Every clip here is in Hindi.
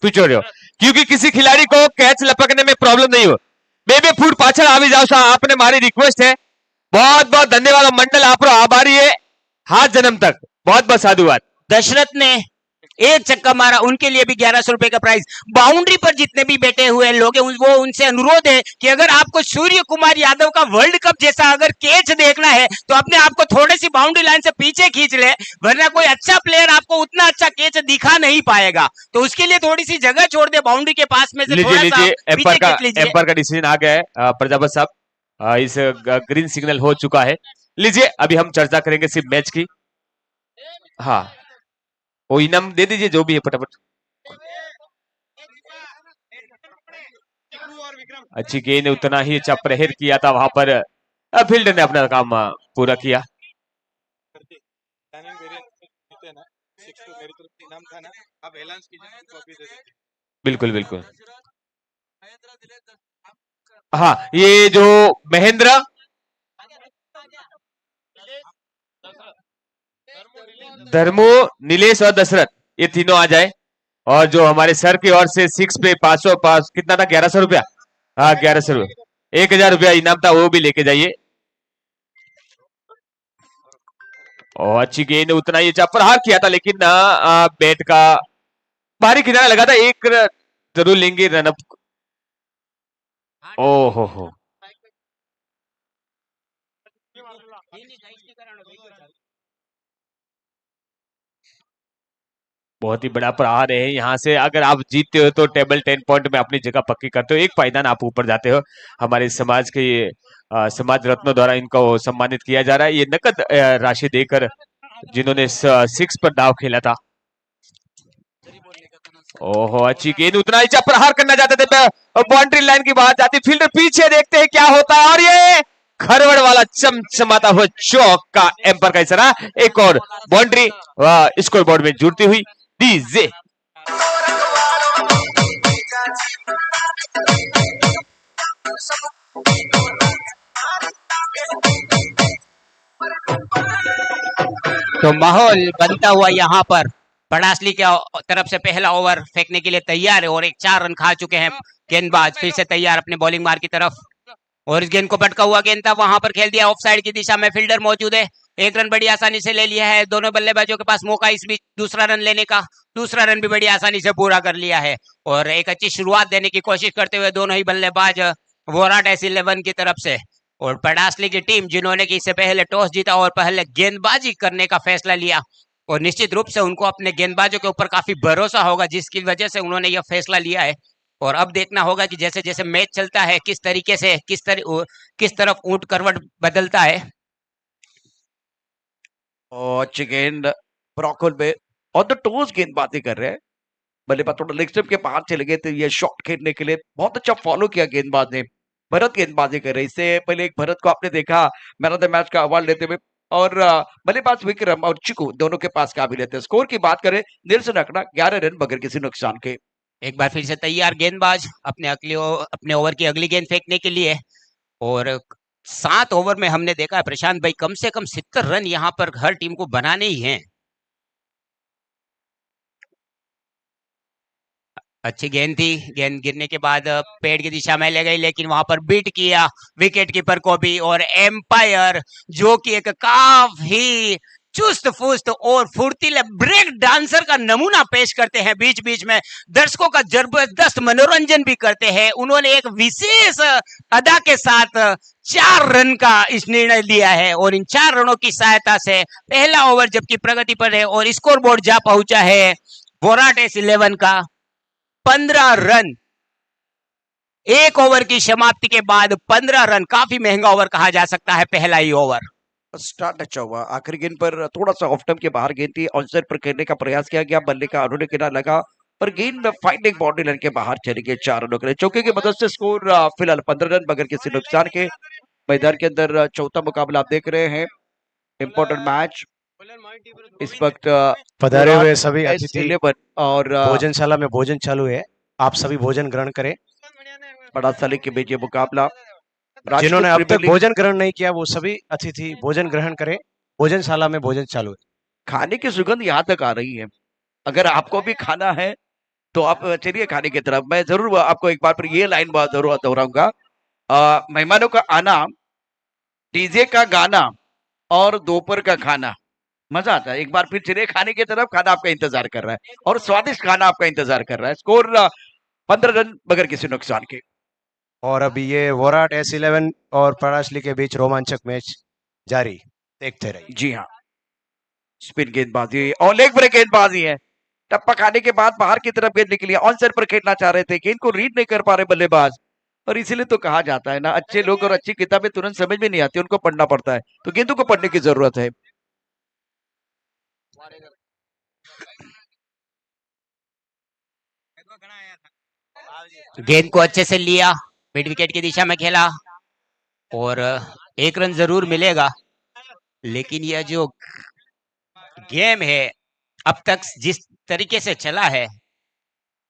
पिछोड़ हो, क्योंकि किसी खिलाड़ी को कैच लपकने में प्रॉब्लम नहीं हो। 2-2 फूट पाछळ આવી જાવ છો, आपने मारी रिक्वेस्ट है। बहुत बहुत धन्यवाद मंडल, आपरो आभारी है हाथ जन्म तक। बहुत बहुत साधुवाद। दशरथ ने एक चक्का मारा, उनके लिए भी 1100 रुपए का प्राइस। बाउंड्री पर जितने भी बैठे हुए लोग हैं वो उनसे अनुरोध है कि अगर आपको सूर्य कुमार यादव का वर्ल्ड कप जैसा अगर कैच देखना है तो अपने आप को थोड़ी सी बाउंड्री लाइन से पीछे खींच ले, वरना कोई अच्छा प्लेयर आपको उतना अच्छा कैच दिखा नहीं पाएगा। तो उसके लिए थोड़ी सी जगह छोड़ दे बाउंड्री के पास में से, थोड़ा सा पीछे खींच लीजिए। एम्पायर का डिसीजन आ गया है प्रजापत साहब, इस ग्रीन सिग्नल हो चुका है। लीजिए अभी हम चर्चा करेंगे सिर्फ मैच की। हाँ, वो इनाम दे दीजिए जो भी है फटाफट। अच्छी गेंद, उतना ही अच्छा प्रहर किया था वहां पर, फील्डर ने अपना काम पूरा किया। बिल्कुल बिल्कुल। हाँ, ये जो महेंद्र, धर्मो, नीलेश और दशरथ, ये तीनों आ जाए। और जो हमारे सर की ओर से 6 पे 500 कितना था, 1100 रुपया। हाँ 1100 रुपया, 1000 रुपया इनाम था, वो भी लेके जाइए। और अच्छी गेंद, उतना ही अच्छा प्रहार किया था, लेकिन बैट का बाहरी किनारा लगा था। एक जरूर लेंगे रनअप। ओहो हो, बहुत ही बड़ा प्रहार है। यहाँ से अगर आप जीतते हो तो टेबल 10 पॉइंट में अपनी जगह पक्की करते हो, एक पायदान आप ऊपर जाते हो। हमारे समाज के समाज रत्नों द्वारा इनको सम्मानित किया जा रहा है, ये नकद राशि देकर जिन्होंने 6 पर दाव खेला था। ओहो, अच्छी गेंद, उतना ही प्रहार करना चाहते थे, बाउंड्री लाइन की बात आती, फील्डर पीछे देखते हैं क्या होता है, और ये खरवड़ वाला चमचमाता हुआ चौका, एम्पर का इशारा। एक और बाउंड्री स्कोर बोर्ड में जुड़ती हुई डीजे। तो माहौल बनता हुआ यहाँ पर पड़ासली की तरफ से पहला ओवर फेंकने के लिए तैयार है और एक 4 रन खा चुके हैं गेंदबाज, फिर से तैयार अपने बॉलिंग मार की तरफ। और इस गेंद को भटका हुआ गेंद था, वहां पर खेल दिया ऑफ साइड की दिशा में, फील्डर मौजूद है। 1 रन बड़ी आसानी से ले लिया है, दोनों बल्लेबाजों के पास मौका इस बीच दूसरा रन लेने का, दूसरा रन भी बड़ी आसानी से पूरा कर लिया है। और एक अच्छी शुरुआत देने की कोशिश करते हुए दोनों ही बल्लेबाज वोराट 11 की तरफ से। और पड़ासली की टीम जिन्होंने कि इससे पहले टॉस जीता और पहले गेंदबाजी करने का फैसला लिया, और निश्चित रूप से उनको अपने गेंदबाजों के ऊपर काफी भरोसा होगा जिसकी वजह से उन्होंने यह फैसला लिया है। और अब देखना होगा कि जैसे जैसे मैच चलता है किस तरीके से किस तरफ ऊंट करवट बदलता है। और अच्छी गेंद ब्रॉकहोल में ऑन द टोज गेंदबाजी कर रहे हैं, बल्लेबाज थोड़ा लेग स्टंप के बाहर चले गए थे, ये शॉट खेलने के लिए बहुत अच्छा फॉलो किया गेंदबाज ने। भरत गेंदबाजी कर रहे, इससे पहले एक भरत को आपने देखा मैन ऑफ द मैच का अवार्ड लेते हुए, और बल्लेबाज विक्रम और चिकू दोनों के पास काबिलियत है। स्कोर की बात करें, निल्सन अकड़ा 11 रन बगैर किसी नुकसान के। एक बार फिर से तैयार गेंदबाज अपने ओवर की अगली गेंद फेंकने के लिए। और 7 ओवर में हमने देखा है प्रशांत भाई कम से कम 70 रन यहाँ पर हर टीम को बनाने ही हैं। अच्छी गेंद थी, गेंद गिरने के बाद पेड़ की दिशा में ले गई, लेकिन वहां पर बीट किया विकेट कीपर को भी। और एम्पायर जो कि एक काफी चुस्त फुस्त और फुर्तीले ब्रेक डांसर का नमूना पेश करते हैं, बीच बीच में दर्शकों का जबरदस्त मनोरंजन भी करते हैं। उन्होंने एक विशेष अदा के साथ 4 रन का इस निर्णय लिया है, और इन 4 रनों की सहायता से पहला ओवर जबकि प्रगति पर है और स्कोर बोर्ड जा पहुंचा है वोराट 11 का 15 रन। 1 ओवर की समाप्ति के बाद 15 रन, काफी महंगा ओवर कहा जा सकता है पहला ही ओवर। स्टार्ट अच्छा हुआ, आखिरी गेंद पर थोड़ा सा ऑफ टर्म के बाहर गेंद थी, ऑनसाइड पर खेलने का प्रयास किया गया, बल्ले का आरोने किनारा लगा पर गेंद में फाइंडिंग बाउंड्री लाइन के बाहर चली गई 4 रनों के लिए। चौके की मदद से स्कोर फिलहाल 15 रन बगैर किसी नुकसान के। मैदान के अंदर चौथा मुकाबला आप देख रहे हैं, इंपॉर्टेंट मैच। इस वक्त पधारे हुए सभी अतिथि और भोजनशाला में भोजन चालू है, आप सभी भोजन ग्रहण करें। बड़ा साले के बीच ये मुकाबला, जिन्होंने अब तक भोजन ग्रहण नहीं किया वो सभी अतिथि भोजन ग्रहण करें, भोजनशाला में भोजन चालू है। खाने की सुगंध यहाँ तक आ रही है, अगर आपको भी खाना है तो आप चलिए खाने की तरफ। मैं जरूर आपको एक बार फिर ये लाइन जरूर दोहराऊंगा। मेहमानों का आना, डीजे का गाना और दोपहर का खाना, मजा आता है। एक बार फिर चलिए खाने की तरफ। खाना आपका इंतजार कर रहा है और स्वादिष्ट खाना आपका इंतजार कर रहा है। स्कोर 15 रन बगैर किसी नुकसान के। और अभी ये वोराट S11 और परासली के बीच रोमांचक मैच जारी, देखते रहिए। जी हाँ, स्पिन गेंदबाजी और लेग ब्रेक गेंदबाजी है। टप्पा खाने के बाद बाहर की तरफ गेंद निकली, ऑन साइड पर खेलना चाह रहे थे, गेंद को रीड नहीं कर पा रहे बल्लेबाज। और इसीलिए तो कहा जाता है ना, अच्छे लोग और अच्छी किताबें तुरंत समझ में नहीं आती, उनको पढ़ना पड़ता है। तो गेंदों को पढ़ने की जरूरत है। गेंद को अच्छे से लिया, मिड विकेट की दिशा में खेला और एक रन जरूर मिलेगा। लेकिन यह जो गेम है अब तक जिस तरीके से चला है,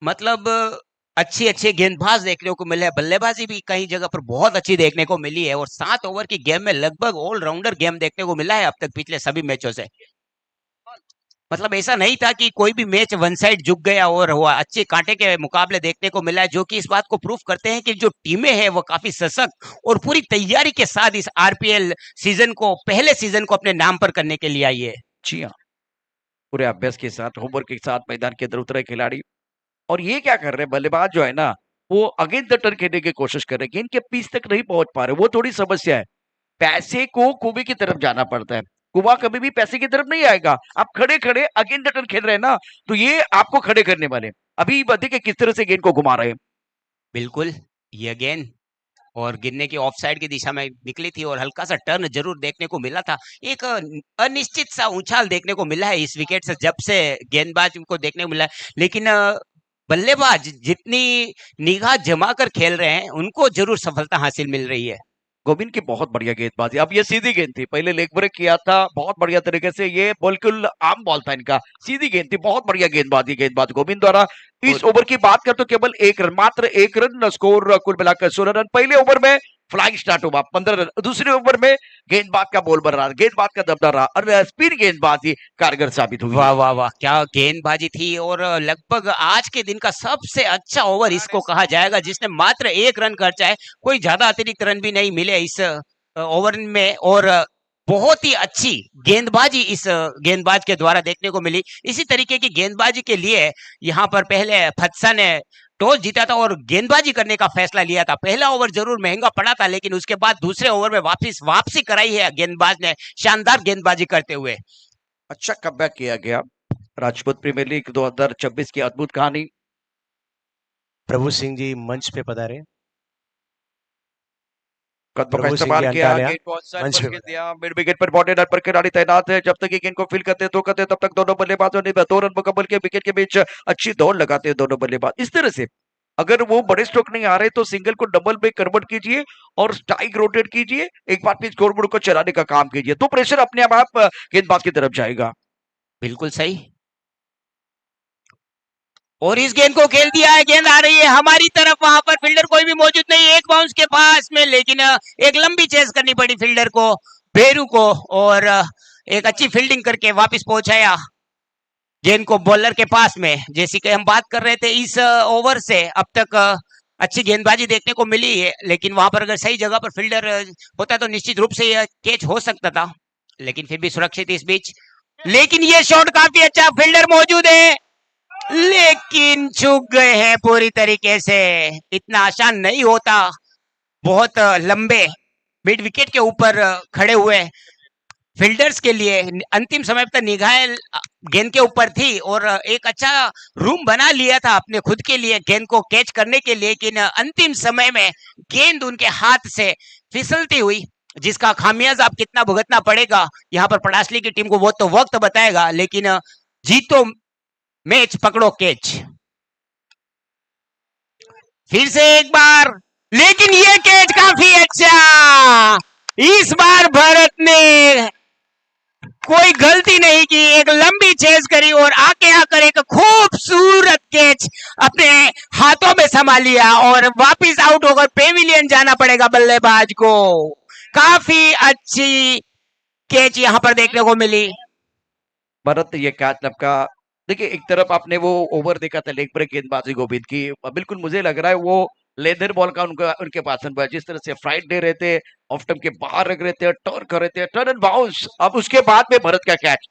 मतलब अच्छी अच्छी गेंदबाज देखने को मिले, बल्लेबाजी भी कई जगह पर बहुत अच्छी देखने को मिली है और 7 ओवर की गेम में लगभग ऑलराउंडर गेम देखने को मिला है अब तक पिछले सभी मैचों से। मतलब ऐसा नहीं था कि कोई भी मैच वन साइड झुक गया और हुआ, अच्छे कांटे के मुकाबले देखने को मिला है, जो कि इस बात को प्रूफ करते हैं कि जो टीमें हैं वो काफी सशक्त और पूरी तैयारी के साथ इस आरपीएल सीजन को, पहले सीजन को अपने नाम पर करने के लिए आई है। जी हाँ, पूरे अभ्यास के साथ, होमवर्क के साथ मैदान के अंदर उतरे खिलाड़ी। और ये क्या कर रहे हैं बल्लेबाज जो है ना, वो अगेंस्ट द टर्न खेलने की कोशिश कर रहे हैं, गेंद के पीछ तक नहीं पहुंच पा रहे, वो थोड़ी समस्या है। पैसे को कुएं की तरफ जाना पड़ता है, कुआं कभी भी पैसे की तरफ नहीं आएगा। आप खड़े खड़े अगेंस्ट द टर्न खेल रहे हैं ना, तो ये आपको खड़े करने वाले। अभी देखिए किस तरह से गेंद को घुमा रहे हैं। बिल्कुल, ये गेंद और गिरने की ऑफ साइड की दिशा में निकली थी और हल्का सा टर्न जरूर देखने को मिला था। एक अनिश्चित सा उछाल देखने को मिला है इस विकेट से, जब से गेंदबाज को देखने को मिला है। लेकिन बल्लेबाज जितनी निगाह जमा कर खेल रहे हैं, उनको जरूर सफलता हासिल मिल रही है। गोविंद की बहुत बढ़िया गेंदबाजी। अब ये सीधी गेंद थी, पहले लेग ब्रेक किया था बहुत बढ़िया तरीके से, ये बिल्कुल आम बॉल था इनका, सीधी गेंद थी, बहुत बढ़िया गेंदबाजी गेंदबाज गोविंद द्वारा। इस ओवर की बात कर तो केवल 1 रन, मात्र 1 रन, स्कोर कुल मिलाकर 16 रन। पहले ओवर में फ्लाइंग स्टार्ट हुआ 15 रन, दूसरे ओवर में गेंदबाज का बोल बन रहा, गेंदबाज का दबदबा रहा और स्पिन गेंदबाजी कारगर साबित हुई। वाह वाह वाह, क्या गेंदबाजी थी और लगभग आज के दिन का सबसे अच्छा ओवर इसको कहा जाएगा, जिसने मात्र 1 रन खर्चा है, कोई ज्यादा अतिरिक्त रन भी नहीं मिले इस ओवर में और बहुत ही अच्छी गेंदबाजी इस गेंदबाज के द्वारा देखने को मिली। इसी तरीके की गेंदबाजी के लिए यहाँ पर पहले फत्सा ने टॉस जीता था और गेंदबाजी करने का फैसला लिया था। पहला ओवर जरूर महंगा पड़ा था, लेकिन उसके बाद दूसरे ओवर में वापसी कराई है गेंदबाज ने, शानदार गेंदबाजी करते हुए। अच्छा कमबैक किया गया। राजपूत प्रीमियर लीग 2026 की अद्भुत कहानी। प्रभु सिंह जी मंच पे पधारे। कदमों का इस्तेमाल किया, गेंद को ऑनसाइड पर दिया, मिड विकेट पर बॉडी पर खिलाड़ी तैनात है। जब तक ये गेंद को फील करते तो करते, तब तक दोनों बल्लेबाजों ने 2 रन मुकम्मल किए। विकेट के बीच अच्छी दौड़ लगाते हैं दोनों बल्लेबाज। इस तरह से अगर वो बड़े स्ट्रोक नहीं आ रहे तो सिंगल को डबल में कन्वर्ट कीजिए और स्ट्राइक रोटेट कीजिए, एक बार फिर स्कोरबोर्ड को चलाने का काम कीजिए, तो प्रेशर अपने आप गेंदबाज की तरफ जाएगा। बिल्कुल सही। और इस गेंद को खेल दिया है, गेंद आ रही है हमारी तरफ, वहां पर फील्डर कोई भी मौजूद नहीं, एक बाउंस के पास में, लेकिन एक लंबी चेस करनी पड़ी फील्डर को, बेरू को, और एक अच्छी फील्डिंग करके वापस पहुंचाया गेंद को बॉलर के पास में। जैसी कि हम बात कर रहे थे, इस ओवर से अब तक अच्छी गेंदबाजी देखने को मिली है, लेकिन वहां पर अगर सही जगह पर फील्डर होता तो निश्चित रूप से यह कैच हो सकता था, लेकिन फिर भी सुरक्षित इस बीच। लेकिन ये शॉट काफी अच्छा, फील्डर मौजूद है लेकिन चूक गए हैं पूरी तरीके से। इतना आसान नहीं होता, बहुत लंबे मिड विकेट के ऊपर खड़े हुए फील्डर्स के लिए अंतिम समय तक निगाहें गेंद के ऊपर थी और एक अच्छा रूम बना लिया था अपने खुद के लिए गेंद को कैच करने के लिए, लेकिन अंतिम समय में गेंद उनके हाथ से फिसलती हुई, जिसका खामियाजा अब कितना भुगतना पड़ेगा यहाँ पर पड़ासली की टीम को वो तो वक्त बताएगा, लेकिन जीतो मैच पकड़ो कैच। फिर से एक बार, लेकिन ये कैच काफी अच्छा, इस बार भारत ने कोई गलती नहीं की, एक लंबी चेज करी और आके आकर एक खूबसूरत कैच अपने हाथों में संभाल लिया और वापिस आउट होकर पेविलियन जाना पड़ेगा बल्लेबाज को। काफी अच्छी कैच यहां पर देखने को मिली। भरत ये कैच लपका देखिए एक तरफ आपने वो ओवर देखा था लेग ब्रेक गेंदबाजी गोविंद की, बिल्कुल मुझे लग रहा है वो लेदर बॉल का उनका उनके पास है। जिस तरह से फ्राइड दे रहे थे, ऑफ स्टंप के बाहर रख रहे थे, टर्न कर रहे थे, टर्न एंड बाउंस। अब उसके बाद में भरत का कैच,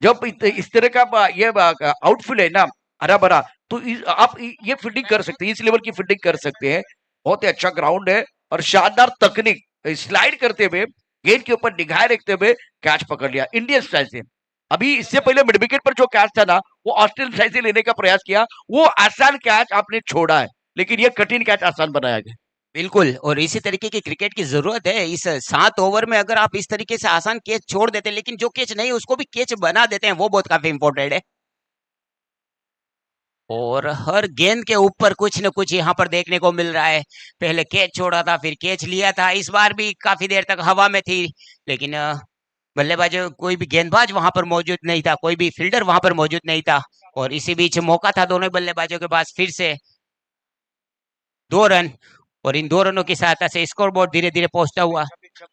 जब इस तरह का ये आउटफील्ड है ना हरा भरा, तो आप ये फील्डिंग कर सकते हैं, इस लेवल की फील्डिंग कर सकते हैं। बहुत ही अच्छा ग्राउंड है और शानदार तकनीक, स्लाइड करते हुए गेंद के ऊपर निगाह रखते हुए कैच पकड़ लिया इंडियन स्टाइल से। अभी इससे पहले मिड विकेट पर जो कैच था ना, वो ऑस्ट्रेलियन स्टाइल से लेने का प्रयास किया, वो आसान कैच आपने छोड़ा है, लेकिन ये कठिन कैच आसान बनाया गया। बिल्कुल, और इसी तरीके की क्रिकेट की जरूरत है। इस 7 ओवर में अगर आप इस तरीके से आसान कैच छोड़ देते हैं, लेकिन जो कैच नहीं उसको भी कैच बना देते हैं, वो बहुत काफी इंपॉर्टेंट है। और हर गेंद के ऊपर कुछ न कुछ यहाँ पर देखने को मिल रहा है। पहले कैच छोड़ा था, फिर कैच लिया था, इस बार भी काफी देर तक हवा में थी, लेकिन बल्लेबाज कोई भी गेंदबाज वहां पर मौजूद नहीं था, कोई भी फील्डर वहां पर मौजूद नहीं था। और इसी बीच मौका था दोनों बल्लेबाजों के पास फिर से 2 रन, और इन 2 रनों की सहायता से स्कोर बोर्ड धीरे धीरे पहुंचता हुआ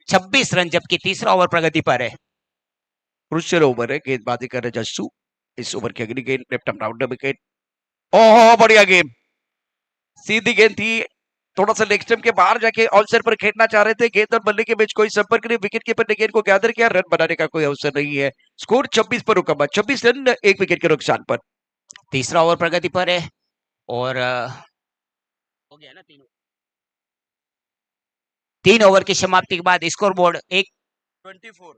26 रन, जबकि तीसरा ओवर प्रगति पर है। क्रुशियल ओवर है, गेंदबाजी कर रहे जस्सू। इस ओवर की अगली गेंद लेफ्ट आर्म राउंडर विकेट। ओह बढ़िया गेम, सीधी गेंद थी, थोड़ा सा लेग स्टंप के बाहर जाके ऑन साइड पर खेलना चाह रहे थे, गेंद और बल्ले के बीच कोई संपर्क नहीं, विकेट कीपर ने गेंद को गैदर किया, रन बनाने का कोई अवसर नहीं है। स्कोर 26 पर रुका, 26 रन 1 विकेट के नुकसान पर। तीसरा ओवर प्रगति पर है और हो गया ना 3 ओवर की समाप्ति के बाद स्कोर बोर्ड 24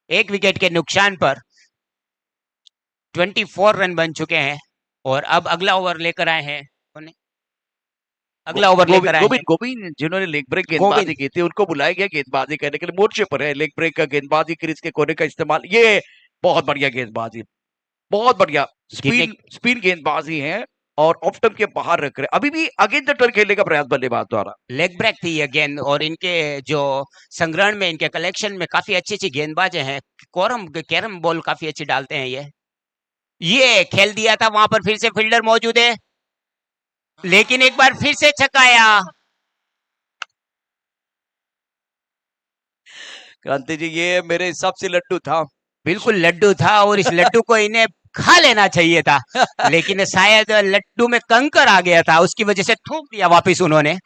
एक विकेट के नुकसान पर 24 रन बन चुके हैं। और अब अगला ओवर लेकर आए हैं, अगला ओवर लेकर आए हैं गोविंद जिन्होंने लेग ब्रेक गेंदबाजी की थी, उनको बुलाया गया गेंदबाजी करने के लिए, मोर्चे पर है। लेग ब्रेक का गेंदबाजी, क्रीज के कोने का इस्तेमाल, ये बहुत बढ़िया गेंदबाजी, बहुत बढ़िया स्पिन गेंदबाजी है और ऑफ स्टंप के बाहर रख रहे, अभी भी अगेंस्ट द टर्न खेलने का प्रयास बल्लेबाज द्वारा। लेग ब्रेक थी ये गेंद, और इनके जो संग्रहण में, इनके कलेक्शन में काफी अच्छी अच्छी गेंदबाजें हैं। कैरम बॉल काफी अच्छी डालते हैं। ये खेल दिया था, वहां पर फिर से फील्डर मौजूद है, लेकिन एक बार फिर से छकाया। क्रांति जी, ये मेरे हिसाब से लड्डू था, बिल्कुल लड्डू था, और इस लड्डू को इन्हें खा लेना चाहिए था, लेकिन शायद लड्डू में कंकर आ गया था, उसकी वजह से थूक दिया वापस उन्होंने।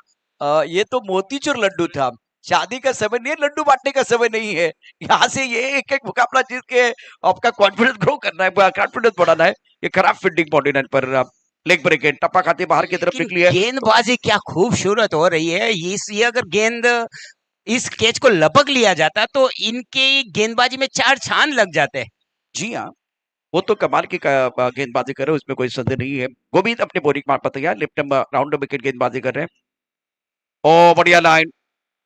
ये तो मोतीचूर लड्डू था, शादी का समय नहीं, लड्डू बांटने का समय नहीं है। यहाँ से ये एक एक मुकाबला जीत के आपका कॉन्फिडेंस ग्रो करना है, कॉन्फिडेंस बढ़ाना है। ये खराब फील्डिंग बॉडी लाइन पर लेग ब्रेक गेंद टप्पा खाते बाहर की तरफ निकली है। गेंदबाजी क्या खूबसूरत हो रही है। ये अगर गेंद इस कैच को लपक लिया जाता तो इनके गेंदबाजी में 4 छान लग जाते। जी हाँ, वो तो कमाल की गेंदबाजी कर रहे हैं, उसमें कोई संदेह नहीं है। गोविंद अपने बोरिंग मार पर तैयार, लेफ्ट राउंड विकेट गेंदबाजी कर रहे हैं। ओ बढ़िया लाइन,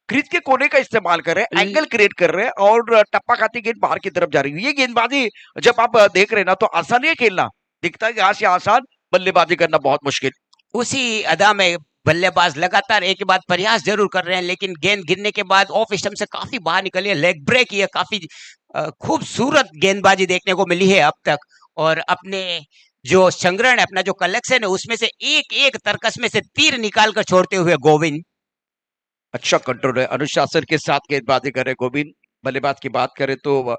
क्रीज के कोने का इस्तेमाल कर रहे हैं, एंगल क्रिएट कर रहे हैं और टप्पा खाती गेंद बाहर की तरफ जा रही है। ये गेंदबाजी जब आप देख रहे हैं ना, तो आसान ही खेलना दिखता है, यहाँ से आसान, बल्लेबाजी करना बहुत मुश्किल। उसी अदा में बल्लेबाज लगातार एक के बाद प्रयास जरूर कर रहे हैं, लेकिन गेंद गिरने के बाद ऑफ स्टंप से काफी बाहर निकली है। लेग ब्रेक, ये काफी खूबसूरत गेंदबाजी देखने को मिली है अब तक। और अपने जो संग्रहण है, अपना जो कलेक्शन है, उसमें से एक एक तरकस में से तीर निकाल कर छोड़ते हुए गोविंद। अच्छा कंट्रोल है, अनुशासन के साथ गेंदबाजी कर रहे गोविंद। बल्लेबाज की बात करें तो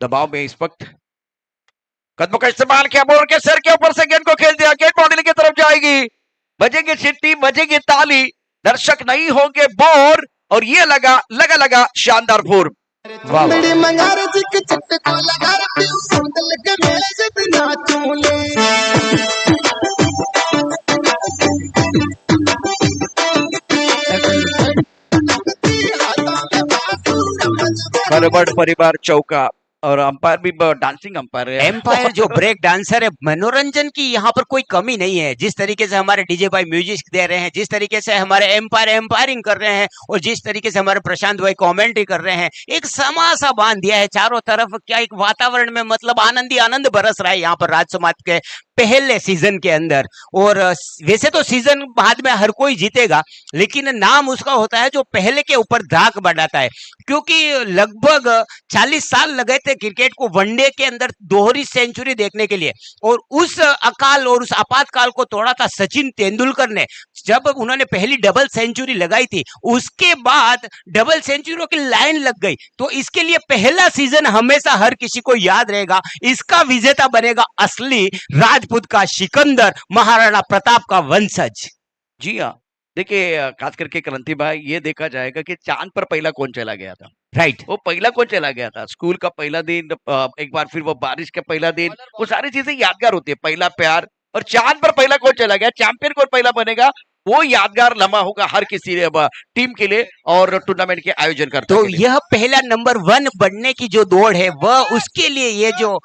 दबाव में इस वक्त कदमों का इस्तेमाल किया, बोर के सर के ऊपर से गेंद को खेल दिया, गेंद बाउंड्री की तरफ जाएगी, बजेगी सिट्टी, बजेगी ताली, दर्शक नहीं होंगे बोर, और ये लगा शानदार फोर। बरबड़ परिवार चौका, और अंपायर भी डांसिंग अंपायर है। एम्पायर जो ब्रेक डांसर है, मनोरंजन की यहाँ पर कोई कमी नहीं है। जिस तरीके से हमारे डीजे भाई म्यूजिक दे रहे हैं, जिस तरीके से हमारे एम्पायर एम्पायरिंग कर रहे हैं, और जिस तरीके से हमारे प्रशांत भाई कमेंट्री कर रहे हैं, एक समा सा बांध दिया है चारों तरफ। क्या एक वातावरण में मतलब आनंद बरस रहा है यहाँ पर राज समाज के पहले सीजन के अंदर। और वैसे तो सीजन बाद में हर कोई जीतेगा, लेकिन नाम उसका होता है जो पहले के ऊपर दाग बढ़ाता है, क्योंकि लगभग 40 साल लगे थे क्रिकेट को वनडे के अंदर दोहरी सेंचुरी देखने के लिए, और उस अकाल और उस आपातकाल को तोड़ा था सचिन तेंदुलकर ने। जब उन्होंने पहली डबल सेंचुरी लगाई थी, उसके बाद डबल सेंचुरियों की लाइन लग गई। तो इसके लिए पहला सीजन हमेशा हर किसी को याद रहेगा। इसका विजेता बनेगा असली राजपूत का सिकंदर, महाराणा प्रताप का वंशज। जी हाँ, देखिए खास करके क्रांति भाई, ये देखा जाएगा कि चांद पर पहला कौन चला गया था। राइट। वो पहला कौन चला गया था, स्कूल का पहला दिन, एक बार फिर वो बारिश का पहला दिन, वो सारी चीजें यादगार होती है। पहला प्यार, और चांद पर पहला कौन चला गया, चैंपियन कौन पहला बनेगा, वो यादगार लम्हा होगा हर किसी टीम के लिए और टूर्नामेंट के आयोजन करते। तो यह पहला नंबर 1 बनने की जो दौड़ है, वह उसके लिए ये जो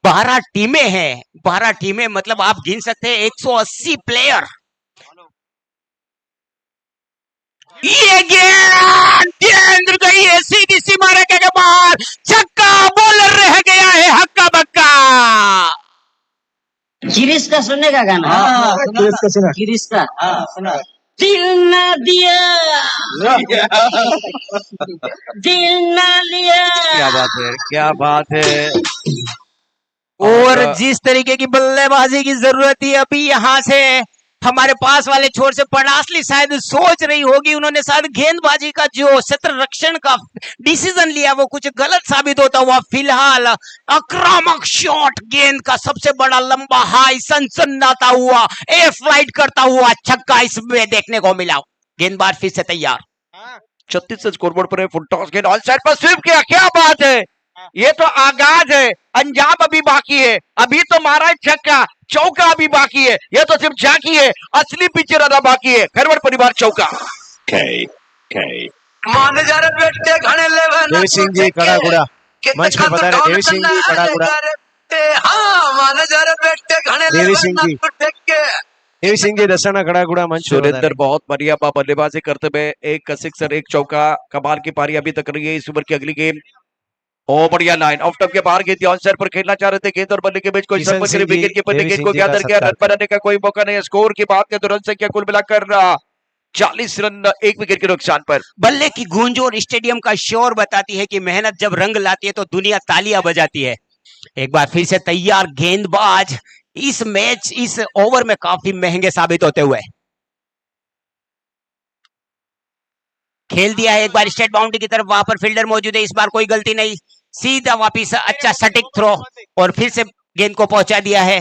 12 टीमें हैं, 12 टीमें मतलब आप गिन सकते हैं 180 प्लेयर। ये गेंद गई है सीधी सी मारे के बाहर, छक्का, बॉलर रह गया है हक्का बक्का। गिरीश का सुनने का गाना। गिरीश का सुना। दिल ना दिया, दिल ना लिया। क्या बात है, क्या बात है। और जिस तरीके की बल्लेबाजी की जरूरत थी, अभी यहां से हमारे पास वाले छोर से पड़ासली शायद सोच रही होगी, उन्होंने शायद गेंदबाजी का जो क्षेत्र रक्षण का डिसीजन लिया वो कुछ गलत साबित होता हुआ। फिलहाल आक्रामक शॉट, गेंद का सबसे बड़ा लंबा हाई सनसनाता हुआ, ए फ्लाइट करता हुआ छक्का इसमें देखने को मिला। गेंदबाज फिर से तैयार। 36 से स्कोरबोर्ड पर है, फुल टॉस गेंद ऑन साइड पर स्वीप किया। क्या बात है, ये तो आगाज है, अंजाम अभी बाकी है। अभी तो मारा है छक्का, चौका अभी बाकी है। ये तो सिर्फ झांकी है, असली पिक्चर आना बाकी है। खरवड़ परिवार चौका। मान जा रे बेटे घणे लेवे देवी सिंह जी कड़ागुड़ा मंच पे पधारे। देवी सिंह जी कड़ागुड़ा। हाँ मान जा रे बेटे घणे देवी लेवे सिंह जी। के। देवी सिंह जी दसाना कड़ागुड़ा मंच पे सुरेंद्र पधारे। बहुत बढ़िया बल्लेबाजी करते हुए, एक सिक्सर, एक चौका, कमाल की पारी अभी तक रही है इस ओवर की अगली गेम। ओ बढ़िया लाइन, ऑफ टॉप के बाहर गेंद ऑन साइड पर खेलना चाह रहे थे, गेंद और बल्ले के बीच कोई किशन संपर्क सिंह नहीं, विकेट कीपर ने देवी गेंद सिंह को जी गैदर का किया। रन सत्कार। बनाने का कोई मौका नहीं है। स्कोर की बात करें तो रन संख्या कुल मिलाकर 40 रन, 1 विकेट के नुकसान पर। बल्ले की गूंज और स्टेडियम का शोर बताती है कि मेहनत जब रंग लाती है तो दुनिया तालियां बजाती है। एक बार फिर से तैयार गेंदबाज इस मैच, इस ओवर में काफी महंगे साबित होते हुए। खेल दिया है एक बार स्ट्रेट बाउंड्री की तरफ, वहां पर फील्डर मौजूद है, इस बार कोई गलती नहीं, सीधा वापिस अच्छा सटीक थ्रो, और फिर से गेंद को पहुंचा दिया है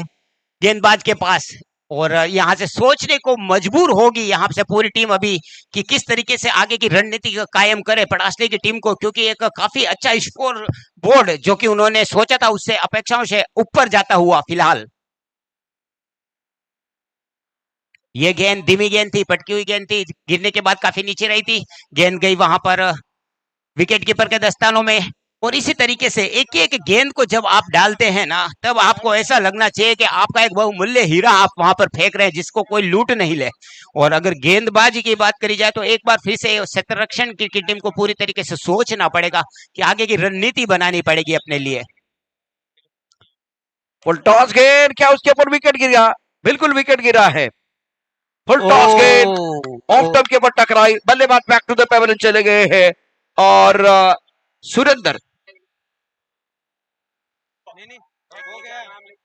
गेंदबाज के पास। और यहां से सोचने को मजबूर होगी यहां से पूरी टीम अभी कि किस तरीके से आगे की रणनीति कायम करे पड़ासली की टीम को, क्योंकि एक काफी अच्छा स्कोर बोर्ड जो कि उन्होंने सोचा था उससे अपेक्षाओं से ऊपर जाता हुआ फिलहाल। ये गेंद धीमी गेंद थी, पटकी हुई गेंद थी, गिरने के बाद काफी नीचे रही थी, गेंद गई वहां पर विकेट कीपर के दस्तानों में। और इसी तरीके से एक एक गेंद को जब आप डालते हैं ना, तब आपको ऐसा लगना चाहिए कि आपका एक बहुमूल्य हीरा आप वहां पर फेंक रहे हैं जिसको कोई लूट नहीं ले। और अगर गेंदबाजी की बात करी जाए तो एक बार फिर से क्षेत्र रक्षण की टीम को पूरी तरीके से सोचना पड़ेगा कि आगे की रणनीति बनानी पड़ेगी अपने लिए। फुल टॉस गेंद, क्या उसके ऊपर विकेट गिरा? बिल्कुल विकेट गिरा है। फुल टॉस गेंद ऑफ टॉप के ऊपर टकराई, बल्लेबाज बैक टू द पेवेलियन चले गए हैं। और Surendra,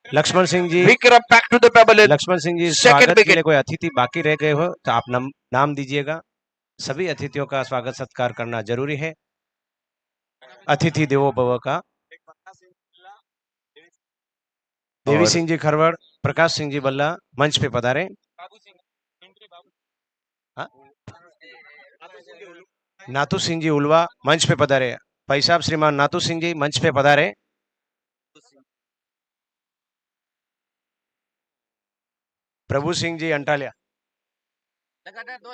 Laxman Singh ji, Vikram back to the pavilion. Laxman Singh ji second स्वागत के विकेट। लिए कोई अतिथि बाकी रह गए हो तो आप नाम दीजिएगा। सभी अतिथियों का स्वागत सत्कार करना जरूरी है। अतिथि देवो भव का। देवी सिंह जी खरवड़, प्रकाश सिंह जी बल्ला मंच पे पधारे। हाँ? नाथू सिंह जी उलवा मंच पे पधारे। भाई साहब श्रीमान नाथू सिंह जी मंच पे पधारे। प्रभु सिंह जी अंटालिया।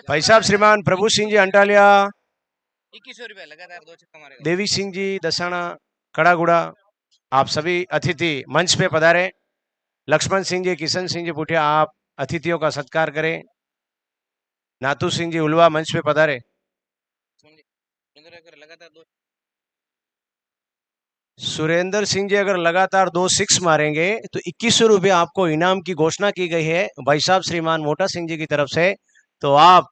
भाई साहब श्रीमान प्रभु सिंह जी अंटालिया। 2100 रुपए लगातार 2 छक्का मारेगा। देवी सिंह जी दसाना कड़ागुड़ा, आप सभी अतिथि मंच पे पधारे। लक्ष्मण सिंह जी, किशन सिंह जी पुठिया, आप अतिथियों का सत्कार करें। नाथू सिंह जी उलवा मंच पे पधारे। सुरेंद्र सिंह जी अगर लगातार 2 6 मारेंगे तो 2100 रुपये आपको इनाम की घोषणा की गई है भाई साहब श्रीमान मोटा सिंह जी की तरफ से। तो आप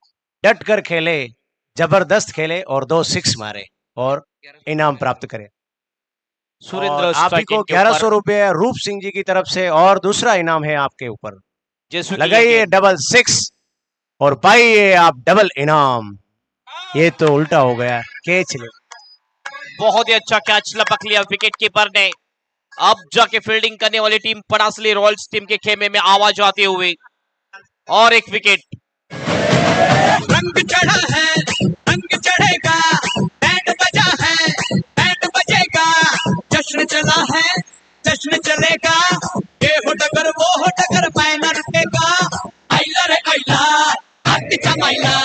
डट कर खेले, जबरदस्त खेले और 2 6 मारे और इनाम प्राप्त करें। सुरेंद्र और आप ही को 1100 रुपये रूप सिंह जी की तरफ से और दूसरा इनाम है आपके ऊपर। लगाइए डबल 6 और पाइए आप डबल इनाम। ये तो उल्टा हो गया, कैच ले। बहुत ही अच्छा कैच लपक लिया विकेट कीपर ने। अब जाके फील्डिंग करने वाली टीम पड़ासली रॉयल्स टीम के खेमे में आवाज आते हुए और एक विकेट। रंग चढ़ा है, रंग चढ़ेगा, बैंड बजा है, बैंड बजेगा, जश्न चला है, जश्न चलेगा, ये हो टकर वो हो टकर पैना रुकेगा, आइला रे आइला, आतिचा माइला।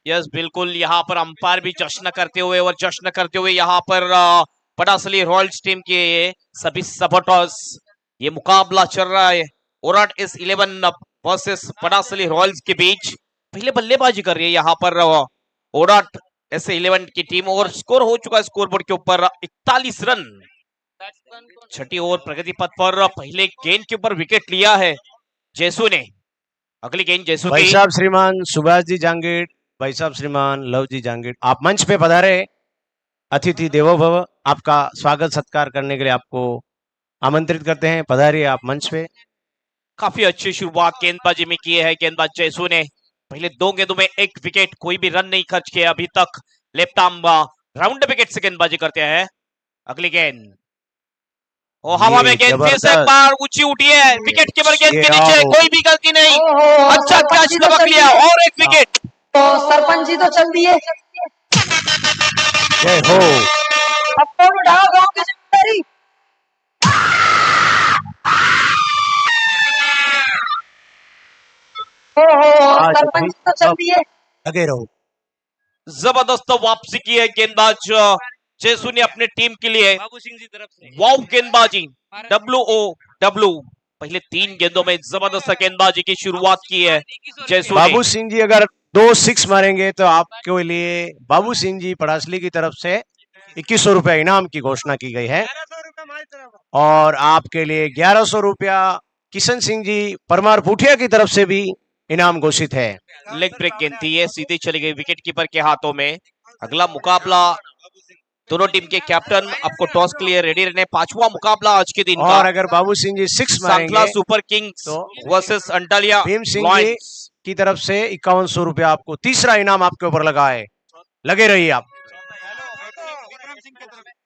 यस बिल्कुल, यहाँ पर अंपायर भी जश्न करते हुए और जश्न करते हुए यहाँ पर पड़ासली रॉयल्स टीम के सभी सपोर्टर्स, ये मुकाबला चल रहा है ओराट S11 वर्सेस पड़ासली रॉयल्स के बीच। पहले बल्लेबाजी कर रही है यहाँ पर ओराट S11 की टीम और स्कोर हो चुका है स्कोर बोर्ड के ऊपर 41 रन। छठी ओवर प्रगति पथ पर पहले गेंद के ऊपर विकेट लिया है जैसू ने। अगली गेंद जैसू भाई की। साहब श्रीमान सुभाष जी जांगीर, भाई साहब श्रीमान लव जी जांगीर, आप मंच पे पधारे। अतिथि देवो भव, आपका स्वागत सत्कार करने के लिए आपको आमंत्रित करते हैं। पधारिए आप मंच पे। काफी अच्छी शुरुआत गेंदबाजी में की है गेंदबाज जैसू ने। पहले 2 गेंदों में 1 विकेट, कोई भी रन नहीं खर्च किया अभी तक। लेफ्ट आर्म राउंड विकेट से गेंदबाजी करते हैं। अगली गेंद और हवा में गेंद फिर से एक बार ऊंची उठी है, विकेट कीपर गेंद के नीचे, कोई भी गलती नहीं। अच्छा कैच लपक लिया और एक विकेट। तो सरपंच जी तो चल दिए, जय हो। अब कौन उठाओ गाँव की जिम्मेदारी। सरपंच जी तो चल दिए। लगे रहो। जबरदस्त वापसी की है गेंदबाज जैसू ने अपने टीम के लिए। वाव गेंदबाजी, WOW। पहले 3 गेंदों में जबरदस्त गेंदबाजी की शुरुआत की है जैसू ने। बाबू सिंह जी अगर 2 6 मारेंगे तो आपके लिए बाबू सिंह जी पड़ासली की तरफ से 2100 रुपया इनाम की घोषणा की गई है और आपके लिए 1100 रुपया किशन सिंह जी परमार पुठिया की तरफ से भी इनाम घोषित है। लेग ब्रेक गेंद थी, ये सीधी चली गई विकेट कीपर के हाथों में। अगला मुकाबला दोनों टीम के कैप्टन आपको टॉस के लिए रेडी रहने। 5वां मुकाबला आज के दिन का। और अगर बाबू सिंह जी 6 मारेंगे सुपर किंग्स तो वर्सेस अंटालिया भीम सिंह जी की तरफ से 5100 रुपया आपको तीसरा इनाम आपके ऊपर लगा है। लगे रहिए आप।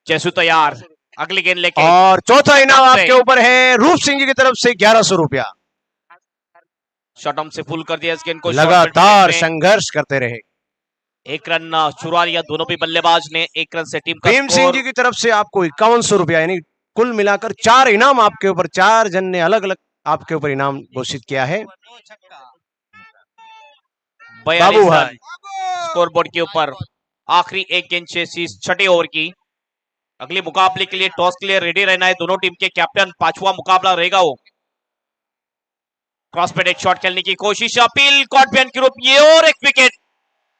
जैसू तैयार, अगली गेंद लेके। और चौथा इनाम आपके ऊपर है रूप सिंह जी की तरफ से 1100 रुपया। शॉर्ट आर्म से फुल कर दिया इस गेंद को। लगातार संघर्ष करते रहे। 1 रन चुरा लिया दोनों भी बल्लेबाज ने। 1 रन से टीम का भीम सिंह जी की तरफ से आपको 5100 रुपया, यानी कुल मिलाकर 4 इनाम आपके ऊपर, 4 जन ने अलग अलग आपके ऊपर इनाम घोषित किया है। बाबू स्कोर बोर्ड के ऊपर आखिरी 1 गेंद शेष छठे ओवर की। अगले मुकाबले के लिए टॉस के लिए रेडी रहना है दोनों टीम के कैप्टन। 5वां मुकाबला रहेगा वो। क्रॉस पेड एक शॉट खेलने की कोशिश, अपील कॉट बैन के रूप, ये और एक विकेट।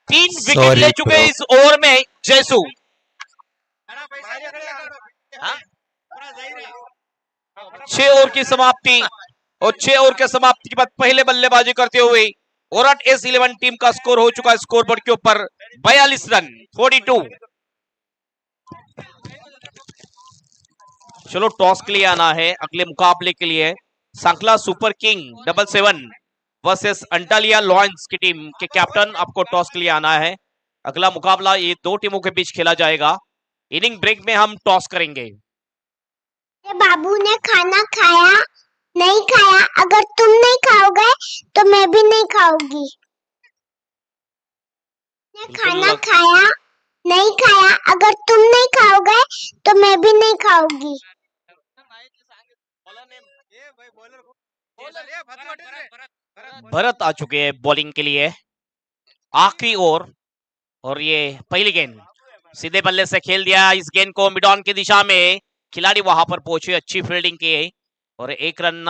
3 विकेट ले चुके इस ओवर में जैसू। 6 ओवर की समाप्ति और 6 ओवर के समाप्ति के बाद पहले बल्लेबाजी करते हुए ओराट S11 टीम का स्कोर हो चुका है स्कोर बोर्ड के ऊपर 42 रन 42। चलो टॉस के लिए आना है अगले मुकाबले के लिए। सांकला super king 77 versus Antalya lions की टीम के कैप्टन आपको टॉस के लिए आना है। अगला मुकाबला ये 2 टीमों के बीच खेला जाएगा। इनिंग ब्रेक में हम टॉस करेंगे। बाबू ने खाना खाया नहीं खाया, अगर तुम नहीं खाओगे तो मैं भी नहीं खाऊंगी। खाना खाया नहीं खाया, अगर तुम नहीं खाओगे तो मैं भी नहीं खाऊंगी। भरत आ चुके हैं बॉलिंग के लिए आखिरी ओवर और ये पहली गेंद सीधे बल्ले से खेल दिया इस गेंद को मिड ऑन की दिशा में। खिलाड़ी वहां पर पहुंचे, अच्छी फील्डिंग की और 1 रन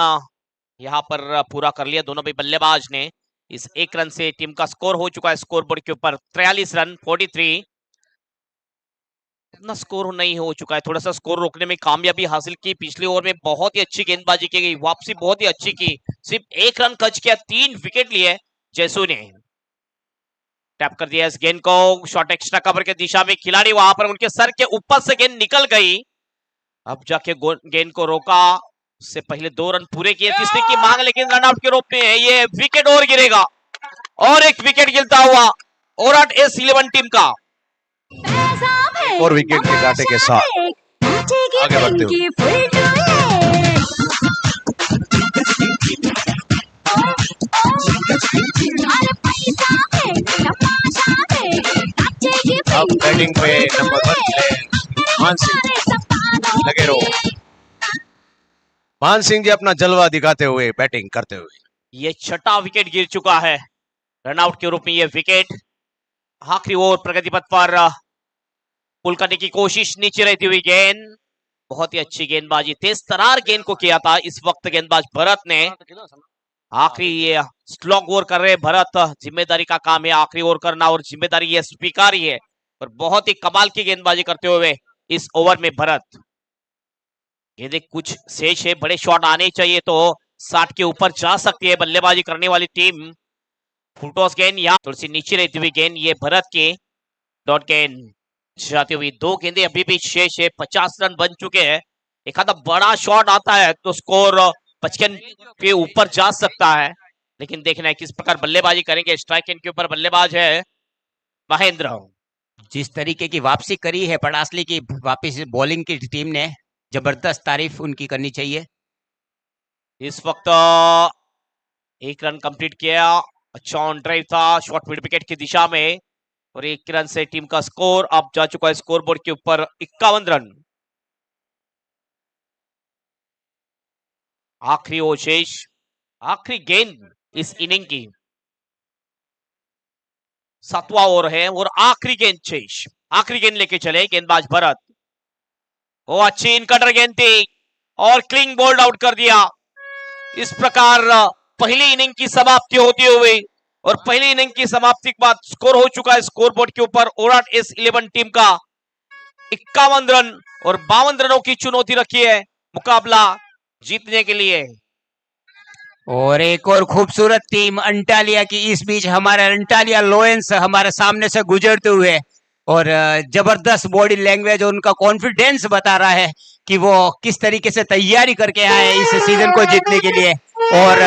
यहां पर पूरा कर लिया दोनों भी बल्लेबाज ने। इस 1 रन से टीम का स्कोर हो चुका है स्कोर बोर्ड के ऊपर 43 रन 43। उतना स्कोर नहीं हो चुका है, थोड़ा सा स्कोर रोकने में कामयाबी हासिल की। पिछले ओवर में बहुत ही अच्छी गेंदबाजी की गई, वापसी बहुत ही अच्छी की, सिर्फ 1 रन खर्च किया, 3 विकेट लिए जयसू ने। टैप कर दिया इस गेंद को, शॉट एक्स्ट्रा कवर के दिशा में, खिलाड़ी वहां पर उनके सर के ऊपर से गेंद निकल गई। अब जाके गेंद को रोका, उससे पहले 2 रन पूरे किए, तीसरे की मांग, लेकिन रनआउट के रूप में है। ये विकेट और गिरेगा, और एक विकेट गिरता हुआ ओराट S11 टीम का। और विकेट के कांटे के साथ आगे बढ़ते हुए अब बैटिंग पे नंबर 1 मान सिंह लगे रहो। मान सिंह जी अपना जलवा दिखाते हुए बैटिंग करते हुए, ये 6ठा विकेट गिर चुका है, रनआउट के रूप में ये विकेट। आखिरी ओवर प्रगति पथ पर पुल करने की कोशिश, नीचे रहती हुई गेंद, बहुत ही अच्छी गेंदबाजी, तेज तरार गेंद को किया था इस वक्त गेंदबाज भरत ने। आखिरी ये स्लॉग ओवर कर रहे भरत, जिम्मेदारी का काम है आखिरी ओवर करना, और जिम्मेदारी ये स्वीकारी है, और बहुत ही कमाल की गेंदबाजी करते हुए इस ओवर में भरत। गेंदें कुछ शेष है, बड़े शॉट आने चाहिए तो 60 के ऊपर जा सकती है बल्लेबाजी करने वाली टीम। फुलटॉस गेंद, यहाँ थोड़ी सी नीचे रहती हुई गेंद, ये भरत की डॉट गेंद जाती हुई। 2 गेंदें अभी भी शेष है, 50 रन बन चुके हैं। एक आधा बड़ा शॉट आता है तो स्कोर 55 के ऊपर जा सकता है, लेकिन देखना है किस प्रकार बल्लेबाजी करेंगे। स्ट्राइक एंड के ऊपर बल्लेबाज है महेंद्र। जिस तरीके की वापसी करी है पड़ासली की वापस बॉलिंग की टीम ने, जबरदस्त तारीफ उनकी करनी चाहिए। इस वक्त 1 रन कंप्लीट किया, अच्छा ऑन ड्राइव था, शॉर्ट मिड विकेट की दिशा में, और 1 रन से टीम का स्कोर अब जा चुका है स्कोर बोर्ड के ऊपर 51 रन। आखिरी ओवर शेष, आखिरी गेंद इस इनिंग की, 7वां ओवर है और आखिरी गेंद शेष। आखिरी गेंद लेके चले गेंदबाज भरत, वो अच्छी इनकटर गेंद थी और क्लिंग बोल्ड आउट कर दिया। इस प्रकार पहली इनिंग की समाप्ति होती हुई, और पहली इनिंग की समाप्ति के बाद स्कोर हो चुका है स्कोर बोर्ड के ऊपर ओराट S11 टीम का 51 रन, और 52 रनों की चुनौती रखी है मुकाबला जीतने के लिए। और एक और खूबसूरत टीम अंटालिया की, इस बीच हमारे अंटालिया लोयंस हमारे सामने से गुजरते हुए, और जबरदस्त बॉडी लैंग्वेज और उनका कॉन्फिडेंस बता रहा है कि वो किस तरीके से तैयारी करके आए इस सीजन को जीतने के लिए। और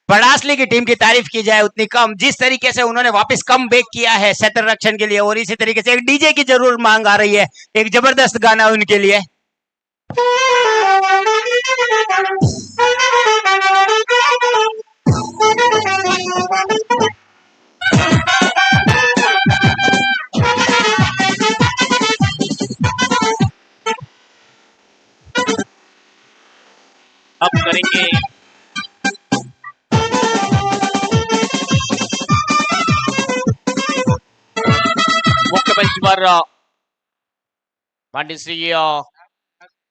पड़ासली की टीम की तारीफ की जाए उतनी कम, जिस तरीके से उन्होंने वापस कम बैक किया है क्षेत्र रक्षण के लिए, और इसी तरीके से एक डीजे की जरूर मांग आ रही है, एक जबरदस्त गाना उनके लिए। अब करेंगे मुख्य बेंच पर पांडे श्री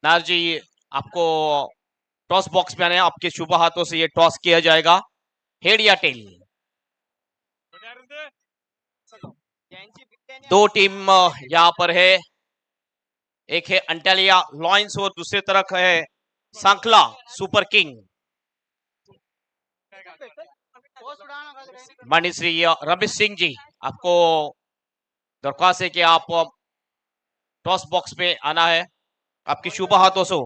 नार जी, आपको टॉस बॉक्स में आने, आपके शुभ हाथों से ये टॉस किया जाएगा, हेड या टेल। 2 टीम यहाँ पर है, एक है अंटालिया लॉयंस और दूसरी तरफ है सांखला सुपर किंग। माननीय श्री रमेश सिंह जी, आपको दरख्वास्त है कि आप टॉस बॉक्स में आना है, आपके शुभ हाथों से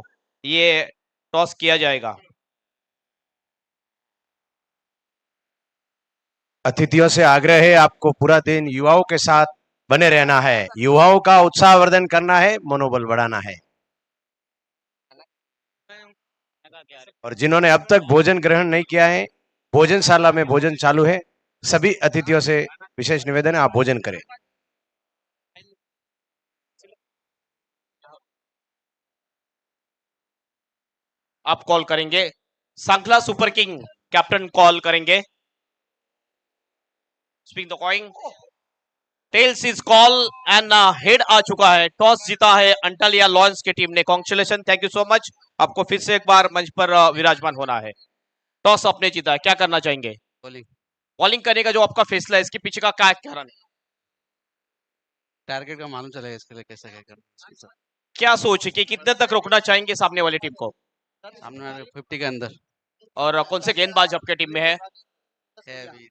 ये टॉस किया जाएगा। अतिथियों से आग्रह है, आपको पूरा दिन युवाओं के साथ बने रहना है, युवाओं का उत्साहवर्धन करना है, मनोबल बढ़ाना है। और जिन्होंने अब तक भोजन ग्रहण नहीं किया है, भोजनशाला में भोजन चालू है, सभी अतिथियों से विशेष निवेदन है आप भोजन करें। आप कॉल करेंगे, Sankhla super king captain call करेंगे। Spin the coin, tails is call and head आ चुका है, टॉस जीता है अंटालिया लॉयंस की टीम ने। Congratulation, thank you so much, आपको फिर से एक बार मंच पर विराजमान होना है। टॉस आपने जीता है, क्या करना चाहेंगे? बॉलिंग करने का जो आपका फैसला है, इसके पीछे का क्या कारण है? टारगेट का मालूम चलेगा इसके लिए कैसे क्या करना क्या सोच है कि कितने तक रोकना चाहेंगे सामने वाली टीम को? सामने वाले 50 के अंदर और कौन से गेंदबाज आपके टीम में है? है अभी।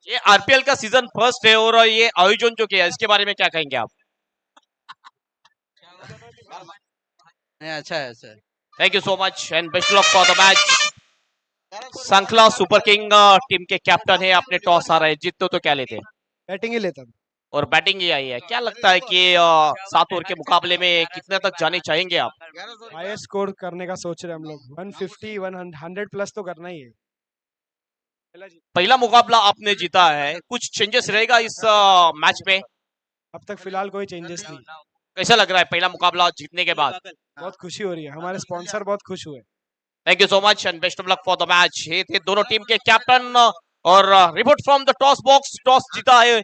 ये आरपीएल का सीजन फर्स्ट है और ये आयोजन जो किया है, इसके बारे में क्या कहेंगे आप? नहीं, अच्छा है, अच्छा है। Thank you so much and best luck for the match. Sankhla super king team के कैप्टन है, अपने टॉस आ रहे हैं, जीतते तो क्या लेते हैं? बैटिंग ही लेता हूँ। और बैटिंग ही आई है। क्या लगता है कि 7 ओवर के मुकाबले में कितने तक जाने चाहेंगे आप? हाईएस्ट स्कोर करने का सोच रहे हैं हम लोग। 150 100 प्लस तो करना ही है। पहला मुकाबला आपने जीता है, कुछ चेंजेस रहेगा इस मैच में? अब तक फिलहाल कोई चेंजेस नहीं। कैसा लग रहा है पहला मुकाबला जीतने के बाद? बहुत खुशी हो रही है, हमारे स्पॉन्सर बहुत खुश हुए। Thank you so much and best of luck for the match. ये थे दोनों टीम के कैप्टन और report from the toss box. Toss जीता है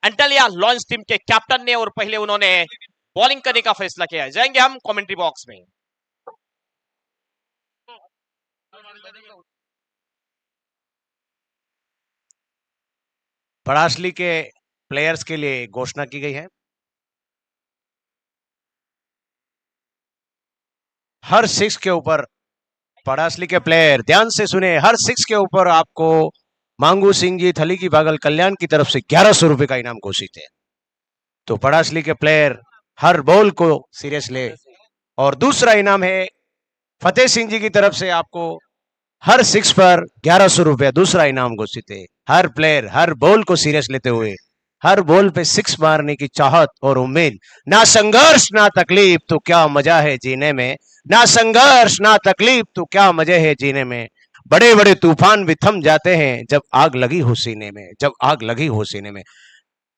एंटालिया लॉन्स टीम के कैप्टन ने और पहले उन्होंने बॉलिंग करने का फैसला किया है। जाएंगे हम कमेंट्री बॉक्स में। पड़ासली के प्लेयर्स के लिए घोषणा की गई है। हर 6 के ऊपर पड़ासली के प्लेयर ध्यान से सुने, हर 6 के ऊपर आपको मांगू सिंह जी थली की बागल कल्याण की तरफ से 1100 रुपए का इनाम घोषित है। तो पड़ासली के प्लेयर हर बॉल को सीरियस ले। और दूसरा इनाम है फतेह सिंह जी की तरफ से आपको हर 6 पर 1100 रुपया दूसरा इनाम घोषित है। हर प्लेयर हर बॉल को सीरियस लेते हुए हर बॉल पे 6 मारने की चाहत और उम्मीद। ना संघर्ष ना तकलीफ तो क्या मजा है जीने में, ना संघर्ष ना तकलीफ तो क्या मजे है जीने में। बड़े बड़े तूफान भी थम जाते हैं जब आग लगी हो सीने में, जब आग लगी हो सीने में।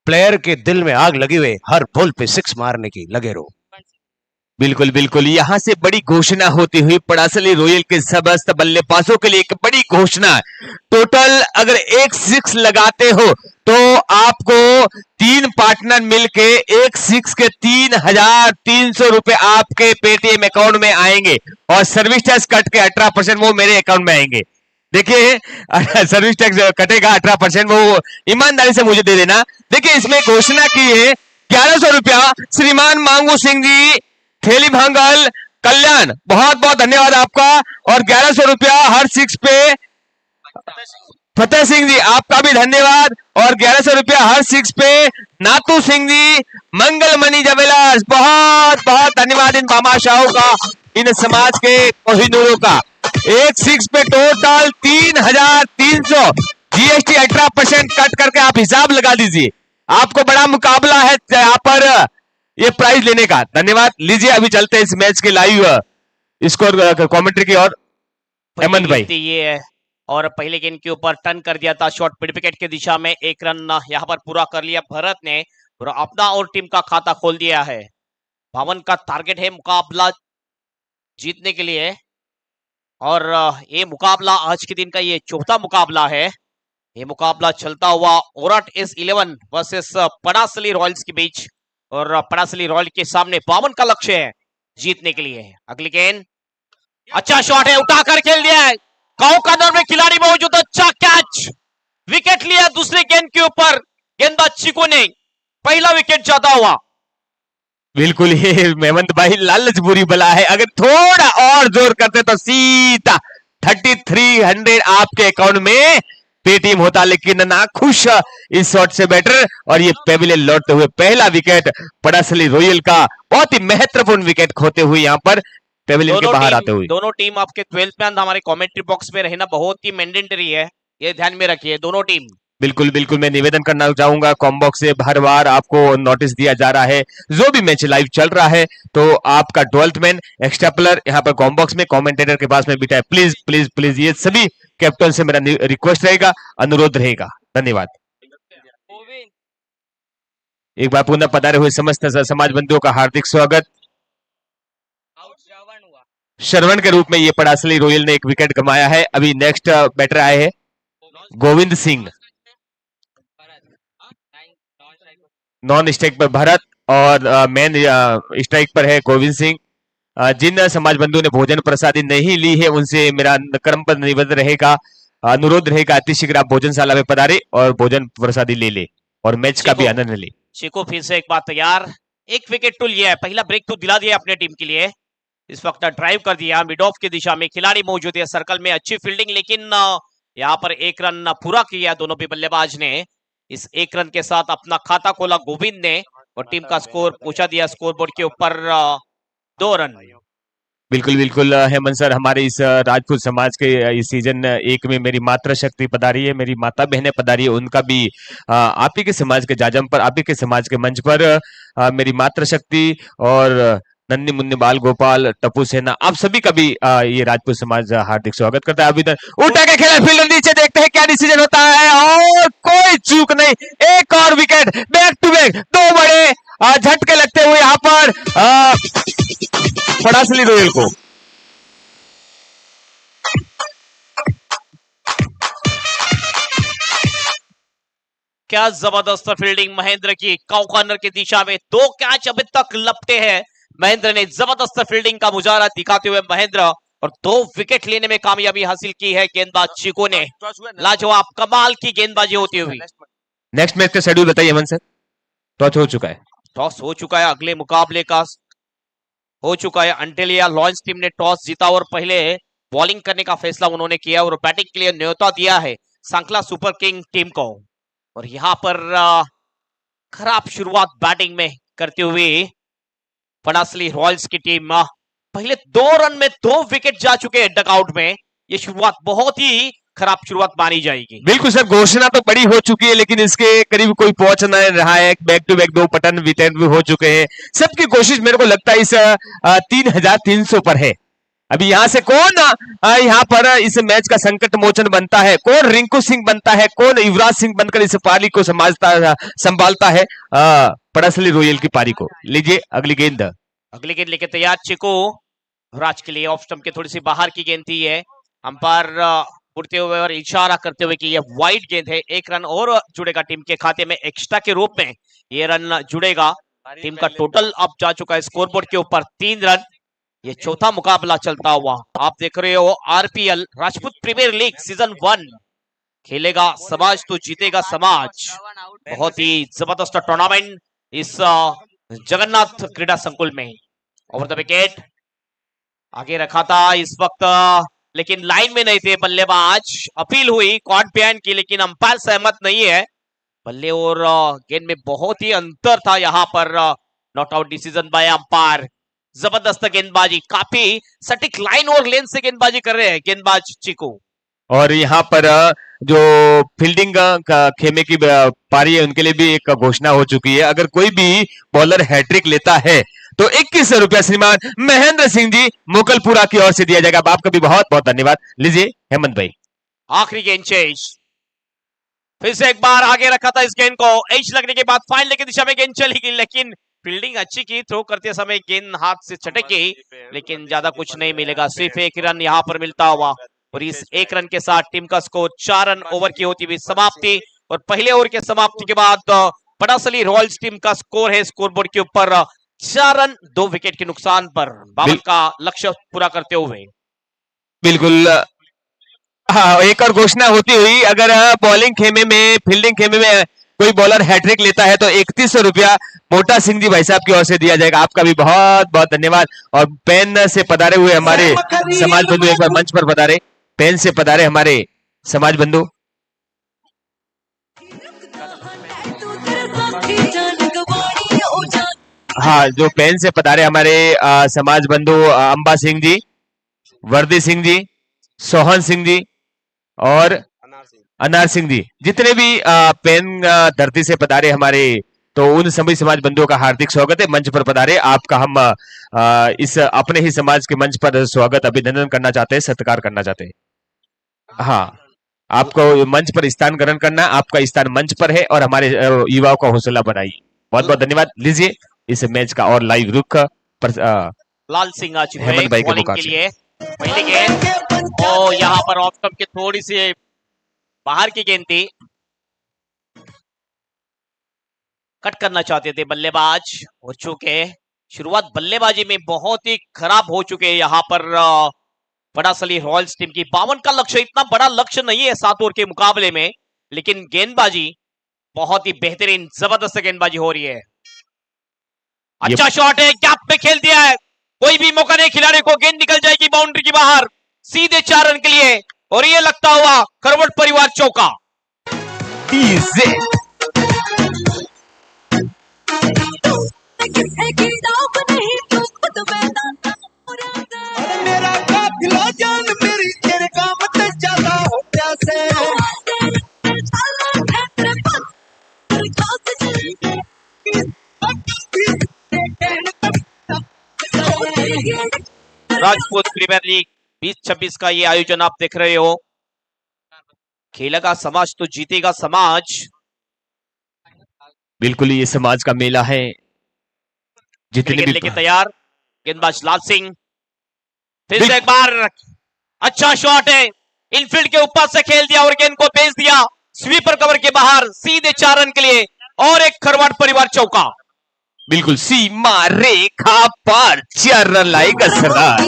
प्लेयर के दिल में आग लगी हुए हर बॉल पे 6 मारने की लगे रहो। बिल्कुल बिल्कुल, यहाँ से बड़ी घोषणा होती हुई पड़ासली रॉयल के समस्त बल्लेबाजों के लिए एक बड़ी घोषणा। टोटल अगर एक 6 लगाते हो तो आपको 3 पार्टनर मिलके एक 6 के 3,300 रुपए आपके पेटीएम अकाउंट में आएंगे और सर्विस टैक्स कट के 18% वो मेरे अकाउंट में आएंगे। देखिए सर्विस टैक्स कटेगा 18%, वो ईमानदारी से मुझे दे देना। देखिए इसमें घोषणा की है 1100 रुपया श्रीमान मांगू सिंह जी थेली भांगल कल्याण, बहुत बहुत धन्यवाद आपका। और 1100 रुपया हर 6 पे फतेह सिंह जी आपका भी धन्यवाद। और 1100 रुपया हर 6 पे नातू सिंह जी मंगल मनी ज्वेलर्स, बहुत बहुत धन्यवाद इन बामाशाहों का, इन समाज के कोहिनूरों का। एक 6 पे टोटल 3,300, जीएसटी 18% कट करके आप हिसाब लगा दीजिए। आपको बड़ा मुकाबला है यहाँ पर ये प्राइज लेने का। धन्यवाद। लीजिए अभी चलते हैं इस मैच के लाइव स्कोर कमेंट्री की ओर। हेमंत भाई ये है और पहले गेंद के ऊपर टर्न कर दिया था शॉर्ट मिड विकेट की दिशा में। 1 रन यहाँ पर पूरा कर लिया भरत ने और अपना और टीम का खाता खोल दिया है। 52 का टारगेट है मुकाबला जीतने के लिए और ये मुकाबला आज के दिन का ये चौथा मुकाबला है। ये मुकाबला चलता हुआ ओरठ S11 वर्सेस पड़ासली रॉयल्स के बीच और पड़ासली रॉयल के सामने 52 का लक्ष्य है जीतने के लिए। अगली गेंद अच्छा शॉट है, उठाकर खेल दिया है, काउ कॉर्नर में खिलाड़ी मौजूद, अच्छा कैच, विकेट लिया दूसरे गेंद के ऊपर गेंदबाज चिको ने, पहला विकेट जाता हुआ। बिल्कुल ये हेमंत भाई लालच बुरी बला है, अगर थोड़ा और जोर करते तो सीधा 3300 आपके अकाउंट में पेटीएम होता, लेकिन ना खुश इस शॉट से बैटर। और ये पेविलियन लौटते हुए पहला विकेट पड़ासली रॉयल का, बहुत ही महत्वपूर्ण विकेट खोते हुए यहाँ पर पेविलियन के बाहर आते हुए। दोनों टीम आपके 12th मैन हमारे कमेंट्री बॉक्स में रहना बहुत ही मैंडेटरी है, ये ध्यान में रखिए दोनों टीम। बिल्कुल बिल्कुल, मैं निवेदन करना चाहूंगा कॉम्बॉक्स से हर बार आपको नोटिस दिया जा रहा है, जो भी मैच लाइव चल रहा है तो आपका 12th मैन एक्स्ट्रा प्लेयर यहाँ पर कॉम्बॉक्स में कमेंटेटर के पास में बिठा है। प्लीज प्लीज प्लीज, ये सभी कैप्टन से मेरा रिक्वेस्ट रहेगा, अनुरोध रहेगा। धन्यवाद। एक बार पुनः पधारे हुए समस्त समाज बंधुओं का हार्दिक स्वागत। श्रवण के रूप में ये पड़ासली रॉयल ने एक विकेट कमाया है। अभी नेक्स्ट बैटर आए हैं गोविंद सिंह, नॉन स्ट्राइक पर भरत और मेन स्ट्राइक पर है गोविंद सिंह। जिन समाज बंधुओं ने भोजन प्रसादी नहीं ली है उनसे मेरा क्रम पर निवेदन रहेगा, अनुरोध रहेगा, अतिशीघ्र आप भोजनशाला में पधारे और भोजन प्रसादी ले ले और मैच का भी आनंद ले। चिको फिर से एक बार तैयार, एक विकेट तो लिया है, पहला ब्रेक तो दिला दिया अपने टीम के लिए। इस वक्त ड्राइव कर दिया मिड ऑफ की दिशा में, खिलाड़ी मौजूद है सर्कल में, अच्छी फील्डिंग, लेकिन यहाँ पर एक रन पूरा किया दोनों भी बल्लेबाज ने। इस एक रन के साथ अपना खाता खोला गोविंद ने और टीम का स्कोर पहुंचा दिया स्कोरबोर्ड के ऊपर 2 रन। बिल्कुल बिल्कुल हेमंत सर, हमारे इस राजपूत समाज के इस सीजन 1 में मेरी मातृशक्ति पधारी है, मेरी माता बहनें पधारी है, उनका भी आप ही के समाज के जाजम पर, आप ही के समाज के मंच पर मेरी मातृशक्ति और नन्ही मुन्नी बाल गोपाल, टप्पू सेना, आप सभी का भी ये राजपूत समाज हार्दिक स्वागत करता है। अभिनंदन, उठा के खेला फील्डर, नीचे देखते हैं क्या डिसीजन होता है और कोई चूक नहीं, एक और विकेट, बैक टू बैक, 2 बड़े झटके लगते हुए यहाँ पर पड़ासली रॉयल को। क्या जबरदस्त फील्डिंग महेंद्र की, कॉर्नर की दिशा में 2 कैच अभी तक लपटे हैं महेंद्र ने, जबरदस्त फील्डिंग का मुजाहरा दिखाते हुए महेंद्र, और 2 विकेट लेने में कामयाबी हासिल की है गेंदबाज चिको ने। लाजवाब कमाल की गेंदबाजी होती हुई। नेक्स्ट मैच का शेड्यूल बताइए हेमंत सर। टॉस हो चुका है, टॉस हो चुका है, अगले मुकाबले का हो चुका है। अंटेलिया लॉन्स टीम ने टॉस जीता और पहले बॉलिंग करने का फैसला उन्होंने किया और बैटिंग के लिए न्योता दिया है सांकला सुपर किंग टीम को। और यहां पर खराब शुरुआत बैटिंग में करते हुए पड़ासली रॉयल्स की टीम, पहले 2 रन में 2 विकेट जा चुके हैं डकआउट में। ये शुरुआत बहुत ही खराब शुरुआत मानी जाएगी। बिल्कुल सर, घोषणा तो बड़ी हो चुकी है लेकिन इसके करीब कोई पहुंच नहीं रहा है। बैक टू बैक 2 पटन विकेट भी हो चुके हैं। सबकी कोशिश मेरे को लगता है इस 3300 पर है। अभी यहाँ से कौन यहाँ पर इस मैच का संकट मोचन बनता है, कौन रिंकू सिंह बनता है, कौन युवराज सिंह बनकर इस पारी को संभालता है पड़ासली रॉयल की पारी को। लीजिए अगली गेंद, अगली गेंद लेके तैयार चिको, राज के लिए ऑफ स्टंप के थोड़ी सी बाहर की गेंद थी ये, अंपायर उड़ते हुए और इशारा करते हुए कि ये वाइड गेंद है। 1 रन और जुड़ेगा टीम के खाते में, एक्स्ट्रा के रूप में ये रन जुड़ेगा। टीम का टोटल अब जा चुका है स्कोरबोर्ड के ऊपर 3 रन। ये चौथा मुकाबला चलता हुआ आप देख रहे हो। RPL Rajput premier league season 1 खेलेगा समाज तो जीतेगा समाज। बहुत ही जबरदस्त टूर्नामेंट इस जगन्नाथ क्रीडा संकुल में। ओवर द विकेट आगे रखा था इस वक्त, लेकिन लाइन में नहीं थे बल्लेबाज। अपील हुई कॉर्ड पैन की लेकिन अंपायर सहमत नहीं है। बल्ले और गेंद में बहुत ही अंतर था यहाँ पर। Not out decision by umpire. जबरदस्त गेंदबाजी, काफी सटीक लाइन और लेंथ से गेंदबाजी कर रहे हैं गेंदबाज चिको। और यहाँ पर जो फील्डिंग खेमे की पारी है उनके लिए भी एक घोषणा हो चुकी है। अगर कोई भी बॉलर हैट्रिक लेता है तो 2100 रुपया श्रीमान महेंद्र सिंह जी मोकलपुरा की ओर से दिया जाएगा। आपका भी बहुत बहुत धन्यवाद। लीजिए हेमंत भाई, आखिरी गेंद चेज, फिर से एक बार आगे रखा था इस गेंद को। एज लगने के बाद फाइनल की दिशा में गेंद चली गई, लेकिन फील्डिंग अच्छी की, थ्रो करते समय गेंद हाथ से छटक गई, लेकिन ज्यादा कुछ नहीं मिलेगा। सिर्फ 1 रन यहाँ पर मिलता हुआ और इस 1 रन के साथ टीम का स्कोर 4 रन ओवर की होती हुई समाप्ति। और पहले ओवर के समाप्ति के बाद पड़ासली रॉयल्स टीम का स्कोर है स्कोरबोर्ड के ऊपर 4 रन 2 विकेट के नुकसान पर 52 का लक्ष्य पूरा करते हुए। बिल्कुल हाँ, एक और घोषणा होती हुई, अगर बॉलिंग खेमे में फील्डिंग खेमे में कोई बॉलर हैट्रिक लेता है तो 3100 रुपया मोटा सिंह जी भाई साहब की ओर से दिया जाएगा। आपका भी बहुत बहुत धन्यवाद। और पेन से पधारे हुए हमारे समाज बंधु एक बार मंच पर पधारे, पेन से पधारे हमारे समाज बंधु। हाँ, जो पेन से पधारे हमारे समाज बंधु अंबा सिंह जी, वर्दी सिंह जी, सोहन सिंह जी और अनार सिंह जी, जितने भी पेन धरती से पधारे हमारे, तो उन सभी समाज बंधुओं का हार्दिक स्वागत है। मंच पर पधारे, आपका हम इस अपने ही समाज के मंच पर स्वागत अभिनंदन करना चाहते हैं, सत्कार करना चाहते हैं। हाँ, आपको मंच पर स्थान ग्रहण करना, आपका स्थान मंच पर है और हमारे युवाओं का हौसला बढ़ाइए। बहुत बहुत धन्यवाद। लीजिए इस मैच का और लाइव रुख लाल सिंह आ चुके हैं हेमंत भाई के बॉलिंग के लिए। पहली गेंद और यहाँ पर ऑफ स्टंप के थोड़ी सी बाहर की गेंद थी, कट करना चाहते थे बल्लेबाज। और चूंकि शुरुआत बल्लेबाजी में बहुत ही खराब हो चुके हैं यहाँ पर पड़ासली रॉयल्स टीम की। 52 का लक्ष्य इतना बड़ा लक्ष्य नहीं है 7 ओवर के मुकाबले में, लेकिन गेंदबाजी बहुत ही बेहतरीन जबरदस्त गेंदबाजी हो रही है। अच्छा शॉट है, गैप में खेल दिया है, कोई भी मौका नहीं खिलाड़ी को, गेंद निकल जाएगी बाउंड्री के बाहर, सीधे 4 रन के लिए, और ये लगता हुआ करवट परिवार चौका। मेरा काफिला जान मेरी तेरे काम ते ज्यादा हो प्यासे राजपूत प्रीमियर लीग 2026 का ये आयोजन आप देख रहे हो। खेलेगा समाज तो जीतेगा समाज। बिल्कुल ये समाज का मेला है। जितने गेंद भी लेके तैयार गेंदबाज लाल सिंह, फिर से एक बार अच्छा शॉट है, इनफील्ड के ऊपर से खेल दिया और गेंद को भेज दिया स्वीपर कवर के बाहर, सीधे 4 रन के लिए, और एक खरवाड़ परिवार चौका। बिल्कुल सीमा रेखा पार 4 रन लाएगा सरदार।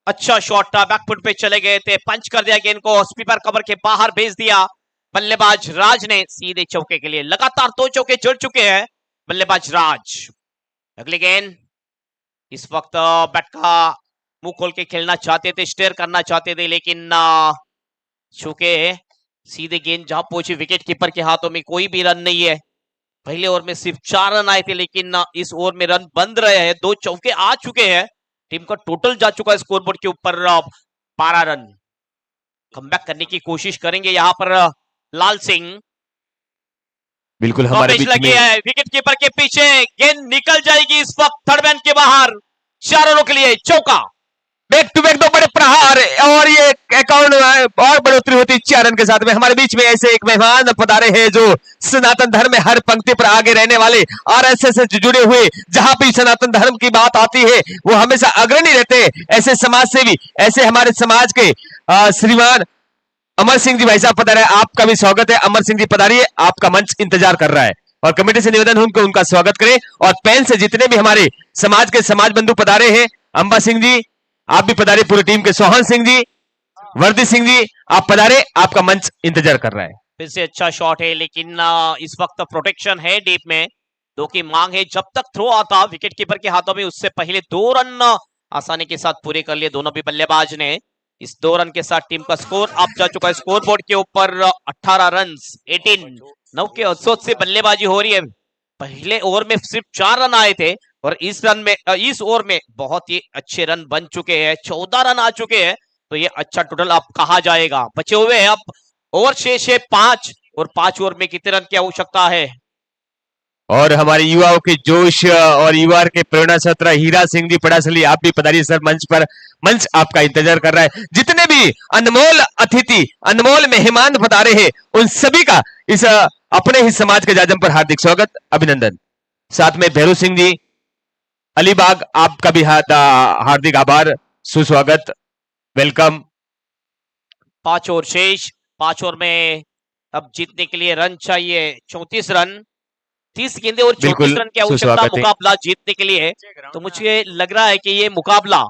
अच्छा शॉट था, बैकफुट पे चले गए थे, पंच कर दिया गेंद को, स्वीपर कवर के बाहर भेज दिया बल्लेबाज राज ने, सीधे चौके के लिए। लगातार 2 चौके जुड़ चुके हैं बल्लेबाज राज। अगली गेंद, इस वक्त बैट का मुंह खोल के खेलना चाहते थे, स्टेयर करना चाहते थे, लेकिन चूंकि सीधे गेंद जहां पहुंची विकेट कीपर के हाथों में, कोई भी रन नहीं है। पहले ओवर में सिर्फ 4 रन आए थे, लेकिन इस ओवर में रन बंद रहे हैं, 2 चौके आ चुके हैं, टीम का टोटल जा चुका है स्कोरबोर्ड के ऊपर 12 रन। कमबैक करने की कोशिश करेंगे यहाँ पर लाल सिंह। बिल्कुल हमारे बीच लगे में है, विकेट कीपर के पीछे गेंद निकल जाएगी इस वक्त थर्ड मैन के बाहर, 4 रनों के लिए चौका। बैक टू बैक 2 बड़े प्रहार, और ये अकाउंट और बढ़ोतरी होती है 4 रन के साथ में। हमारे बीच में ऐसे एक मेहमान पधारे हैं जो सनातन धर्म में हर पंक्ति पर आगे रहने वाले, आरएसएस से जुड़े हुए, जहां भी सनातन धर्म की बात आती है वो हमेशा अग्रणी रहते हैं। ऐसे समाज सेवी, ऐसे हमारे समाज के श्रीमान अमर सिंह जी भाई साहब पधारे, आपका भी स्वागत है। अमर सिंह जी पधारिए, आपका मंच इंतजार कर रहा है, और कमेटी से निवेदन है उनको उनका स्वागत करें। और पैन से जितने भी हमारे समाज के समाज बंधु पधारे हैं, अंबा सिंह जी आप भी पधारे, पूरी टीम के सोहन सिंह जी, वर्दी सिंह जी आप पधारे, आपका मंच इंतजार कर रहा है। फिर से अच्छा शॉट है, लेकिन इस वक्त प्रोटेक्शन है डीप में, 2 की मांग है। जब तक थ्रो आता विकेट कीपर के हाथों में, उससे पहले 2 रन आसानी के साथ पूरे कर लिए दोनों भी बल्लेबाज ने। इस 2 रन के साथ टीम का स्कोर अब जा चुका है स्कोर बोर्ड के ऊपर 18 रन 18। 9 के औसत से बल्लेबाजी हो रही है। पहले ओवर में सिर्फ 4 रन आए थे, और इस ओवर में बहुत ही अच्छे रन बन चुके हैं, 14 रन आ चुके हैं, तो ये अच्छा टोटल अब कहा जाएगा। बचे हुए हैं अब ओवर 6 5, और 5 ओवर में कितने रन की आवश्यकता है। और हमारे युवाओं के जोश और युवा के प्रेरणा छात्र हीरा सिंह जी पड़ासली, आप भी पधारिए सर मंच पर, मंच आपका इंतजार कर रहा है। जितने भी अनमोल अतिथि, अनमोल मेहमान पधारे हैं, उन सभी का इस अपने ही समाज के जाजम पर हार्दिक स्वागत, अभिनंदन। साथ में भैरू सिंह जी अलीबाग, आपका भी हार्दिक आभार, सुस्वागत, वेलकम। 5 ओवर शेष, 5 ओवर में अब जीतने के लिए रन चाहिए 34 रन, 30 गेंदे और 34 रन की आवश्यकता मुकाबला जीतने के लिए। तो मुझे लग रहा है कि ये मुकाबला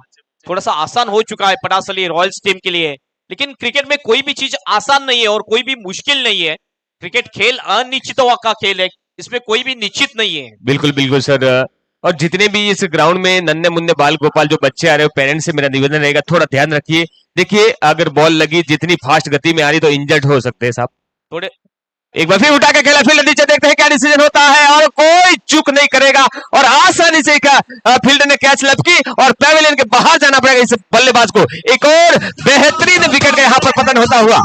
थोड़ा सा आसान हो चुका है पटासली रॉयल्स टीम के लिए, लेकिन क्रिकेट में कोई भी चीज आसान नहीं है और कोई भी मुश्किल नहीं है। क्रिकेट खेल अनिश्चितता का खेल है, इसमें कोई भी निश्चित नहीं है। बिल्कुल बिल्कुल सर, और जितने भी इस ग्राउंड में नन्हे मुन्ने बाल गोपाल जो बच्चे आ रहे हो, पेरेंट्स से मेरा निवेदन रहेगा थोड़ा ध्यान रखिए। देखिए अगर बॉल लगी जितनी फास्ट गति में आ रही तो इंजर्ड हो सकते हैं साहब। थोड़े एक बार फिर उठा के खेला, फील्ड नीचे देखते हैं क्या डिसीजन होता है, और कोई चूक नहीं करेगा, और आसानी से फील्ड ने कैच लब की, और पैवेलियन के बाहर जाना पड़ेगा इस बल्लेबाज को। एक और बेहतरीन विकेट का यहां पर पतन होता हुआ।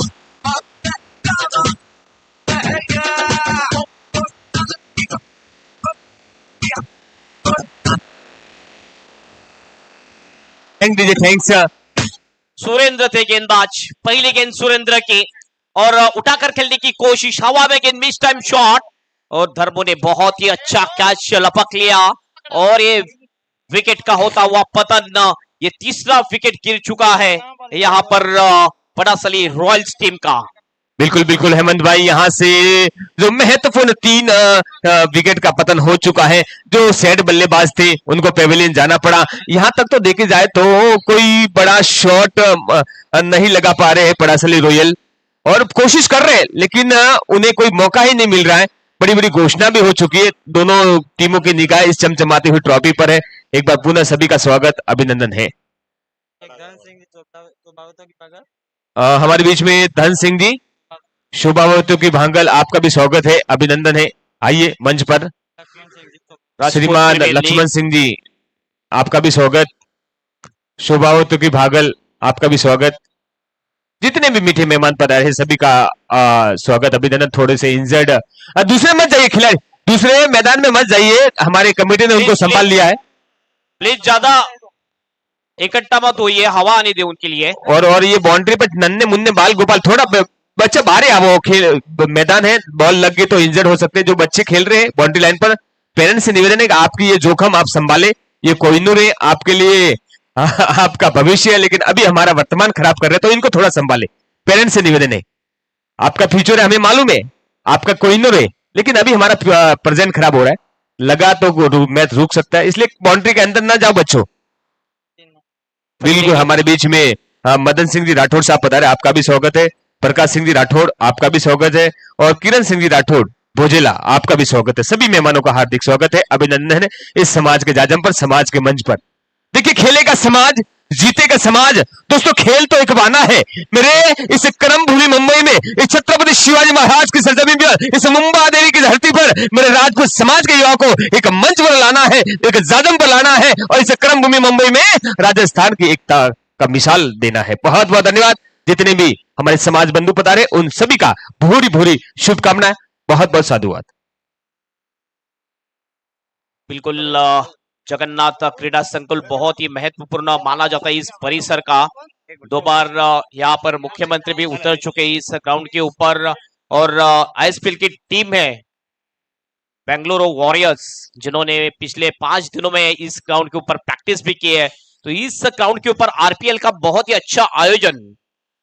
थैंक्स। सुरेंद्र थे गेंदबाज, पहली गेंद सुरेंद्र की, और उठाकर खेलने की कोशिश, हवा में गेंद, मिस टाइम शॉट, और धर्मो ने बहुत ही अच्छा कैच लपक लिया, और ये विकेट का होता हुआ पतन। ये तीसरा विकेट गिर चुका है यहाँ पर पटासली रॉयल्स टीम का। बिल्कुल बिल्कुल हेमंत भाई, यहाँ से जो महत्वपूर्ण 3 विकेट का पतन हो चुका है। जो सेट बल्लेबाज थे उनको पेविलियन जाना पड़ा। यहाँ तक तो देखे जाए तो कोई बड़ा शॉट नहीं लगा पा रहे हैं पड़ासली रॉयल, और कोशिश कर रहे हैं लेकिन उन्हें कोई मौका ही नहीं मिल रहा है। बड़ी बड़ी घोषणा भी हो चुकी है, दोनों टीमों की निगाह इस चमचमाती हुई ट्रॉफी पर है। एक बार पुनः सभी का स्वागत अभिनंदन है। हमारे बीच में धन सिंह जी, शोभावतियों की भांगल, आपका भी स्वागत है, अभिनंदन है। आइए मंच पर। श्रीमान लक्ष्मण सिंह जी, आपका भी स्वागत। शोभावतियों की भागल, आपका भी स्वागत। जितने भी मीठे मेहमान पर आए हैं सभी का स्वागत अभिनंदन। थोड़े से इंजर्ड दूसरे मत जाइए खिलाड़ी, दूसरे मैदान में मत जाइए, हमारे कमेटी ने उनको संभाल लिया है। प्लीज ज्यादा इकट्ठा मत होइए, हवा आने दे उनके लिए। और ये बाउंड्री पर नन्हे मुन्ने बाल गोपाल, थोड़ा बच्चा बाहर है, वो खेल मैदान है, बॉल लग गई तो इंजर्ड हो सकते हैं। जो बच्चे खेल रहे हैं बाउंड्री लाइन पर, पेरेंट्स से निवेदन है कि आपकी ये जोखिम आप संभाले, ये कोहिनूर है आपके लिए, आपका भविष्य है, लेकिन अभी हमारा वर्तमान खराब कर रहे हैं तो इनको थोड़ा संभाले। पेरेंट्स से निवेदन है, आपका फ्यूचर है हमें मालूम है, आपका कोहिनूर है, लेकिन अभी हमारा प्रेजेंट खराब हो रहा है, लगा तो मैच रुक सकता है, इसलिए बाउंड्री के अंदर ना जाओ बच्चों। बिल्कुल हमारे बीच में मदन सिंह जी राठौड़ साहब पधारे, आपका भी स्वागत है। प्रकाश सिंह जी राठौड़, आपका भी स्वागत है। और किरण सिंह जी राठौड़ भोजेला, आपका भी स्वागत है। सभी मेहमानों का हार्दिक स्वागत है, अभिनंदन है इस समाज के जाजम पर, समाज के मंच पर। देखिए, खेलेगा समाज, जीतेगा समाज। दोस्तों, खेल तो एक बहाना है। मेरे इस कर्म भूमि मुंबई में, इस छत्रपति शिवाजी महाराज की सरजमीन पर, इस मुंबा देवी की धरती पर मेरे राजपूत समाज के युवा को एक मंच पर लाना है, एक जाजम पर लाना है, और इस कर्म भूमि मुंबई में राजस्थान की एकता का मिसाल देना है। बहुत बहुत धन्यवाद। जितने भी हमारे समाज बंधु पधारे उन सभी का भूरी भूरी शुभकामनाएं, बहुत बहुत साधुवाद। बिल्कुल जगन्नाथ क्रीड़ा संकुल बहुत ही महत्वपूर्ण माना जाता है इस परिसर का। 2 बार यहाँ पर मुख्यमंत्री भी उतर चुके इस ग्राउंड के ऊपर, और आईएसपीएल की टीम है बेंगलुरु वॉरियर्स, जिन्होंने पिछले 5 दिनों में इस ग्राउंड के ऊपर प्रैक्टिस भी की है। तो इस ग्राउंड के ऊपर आरपीएल का बहुत ही अच्छा आयोजन।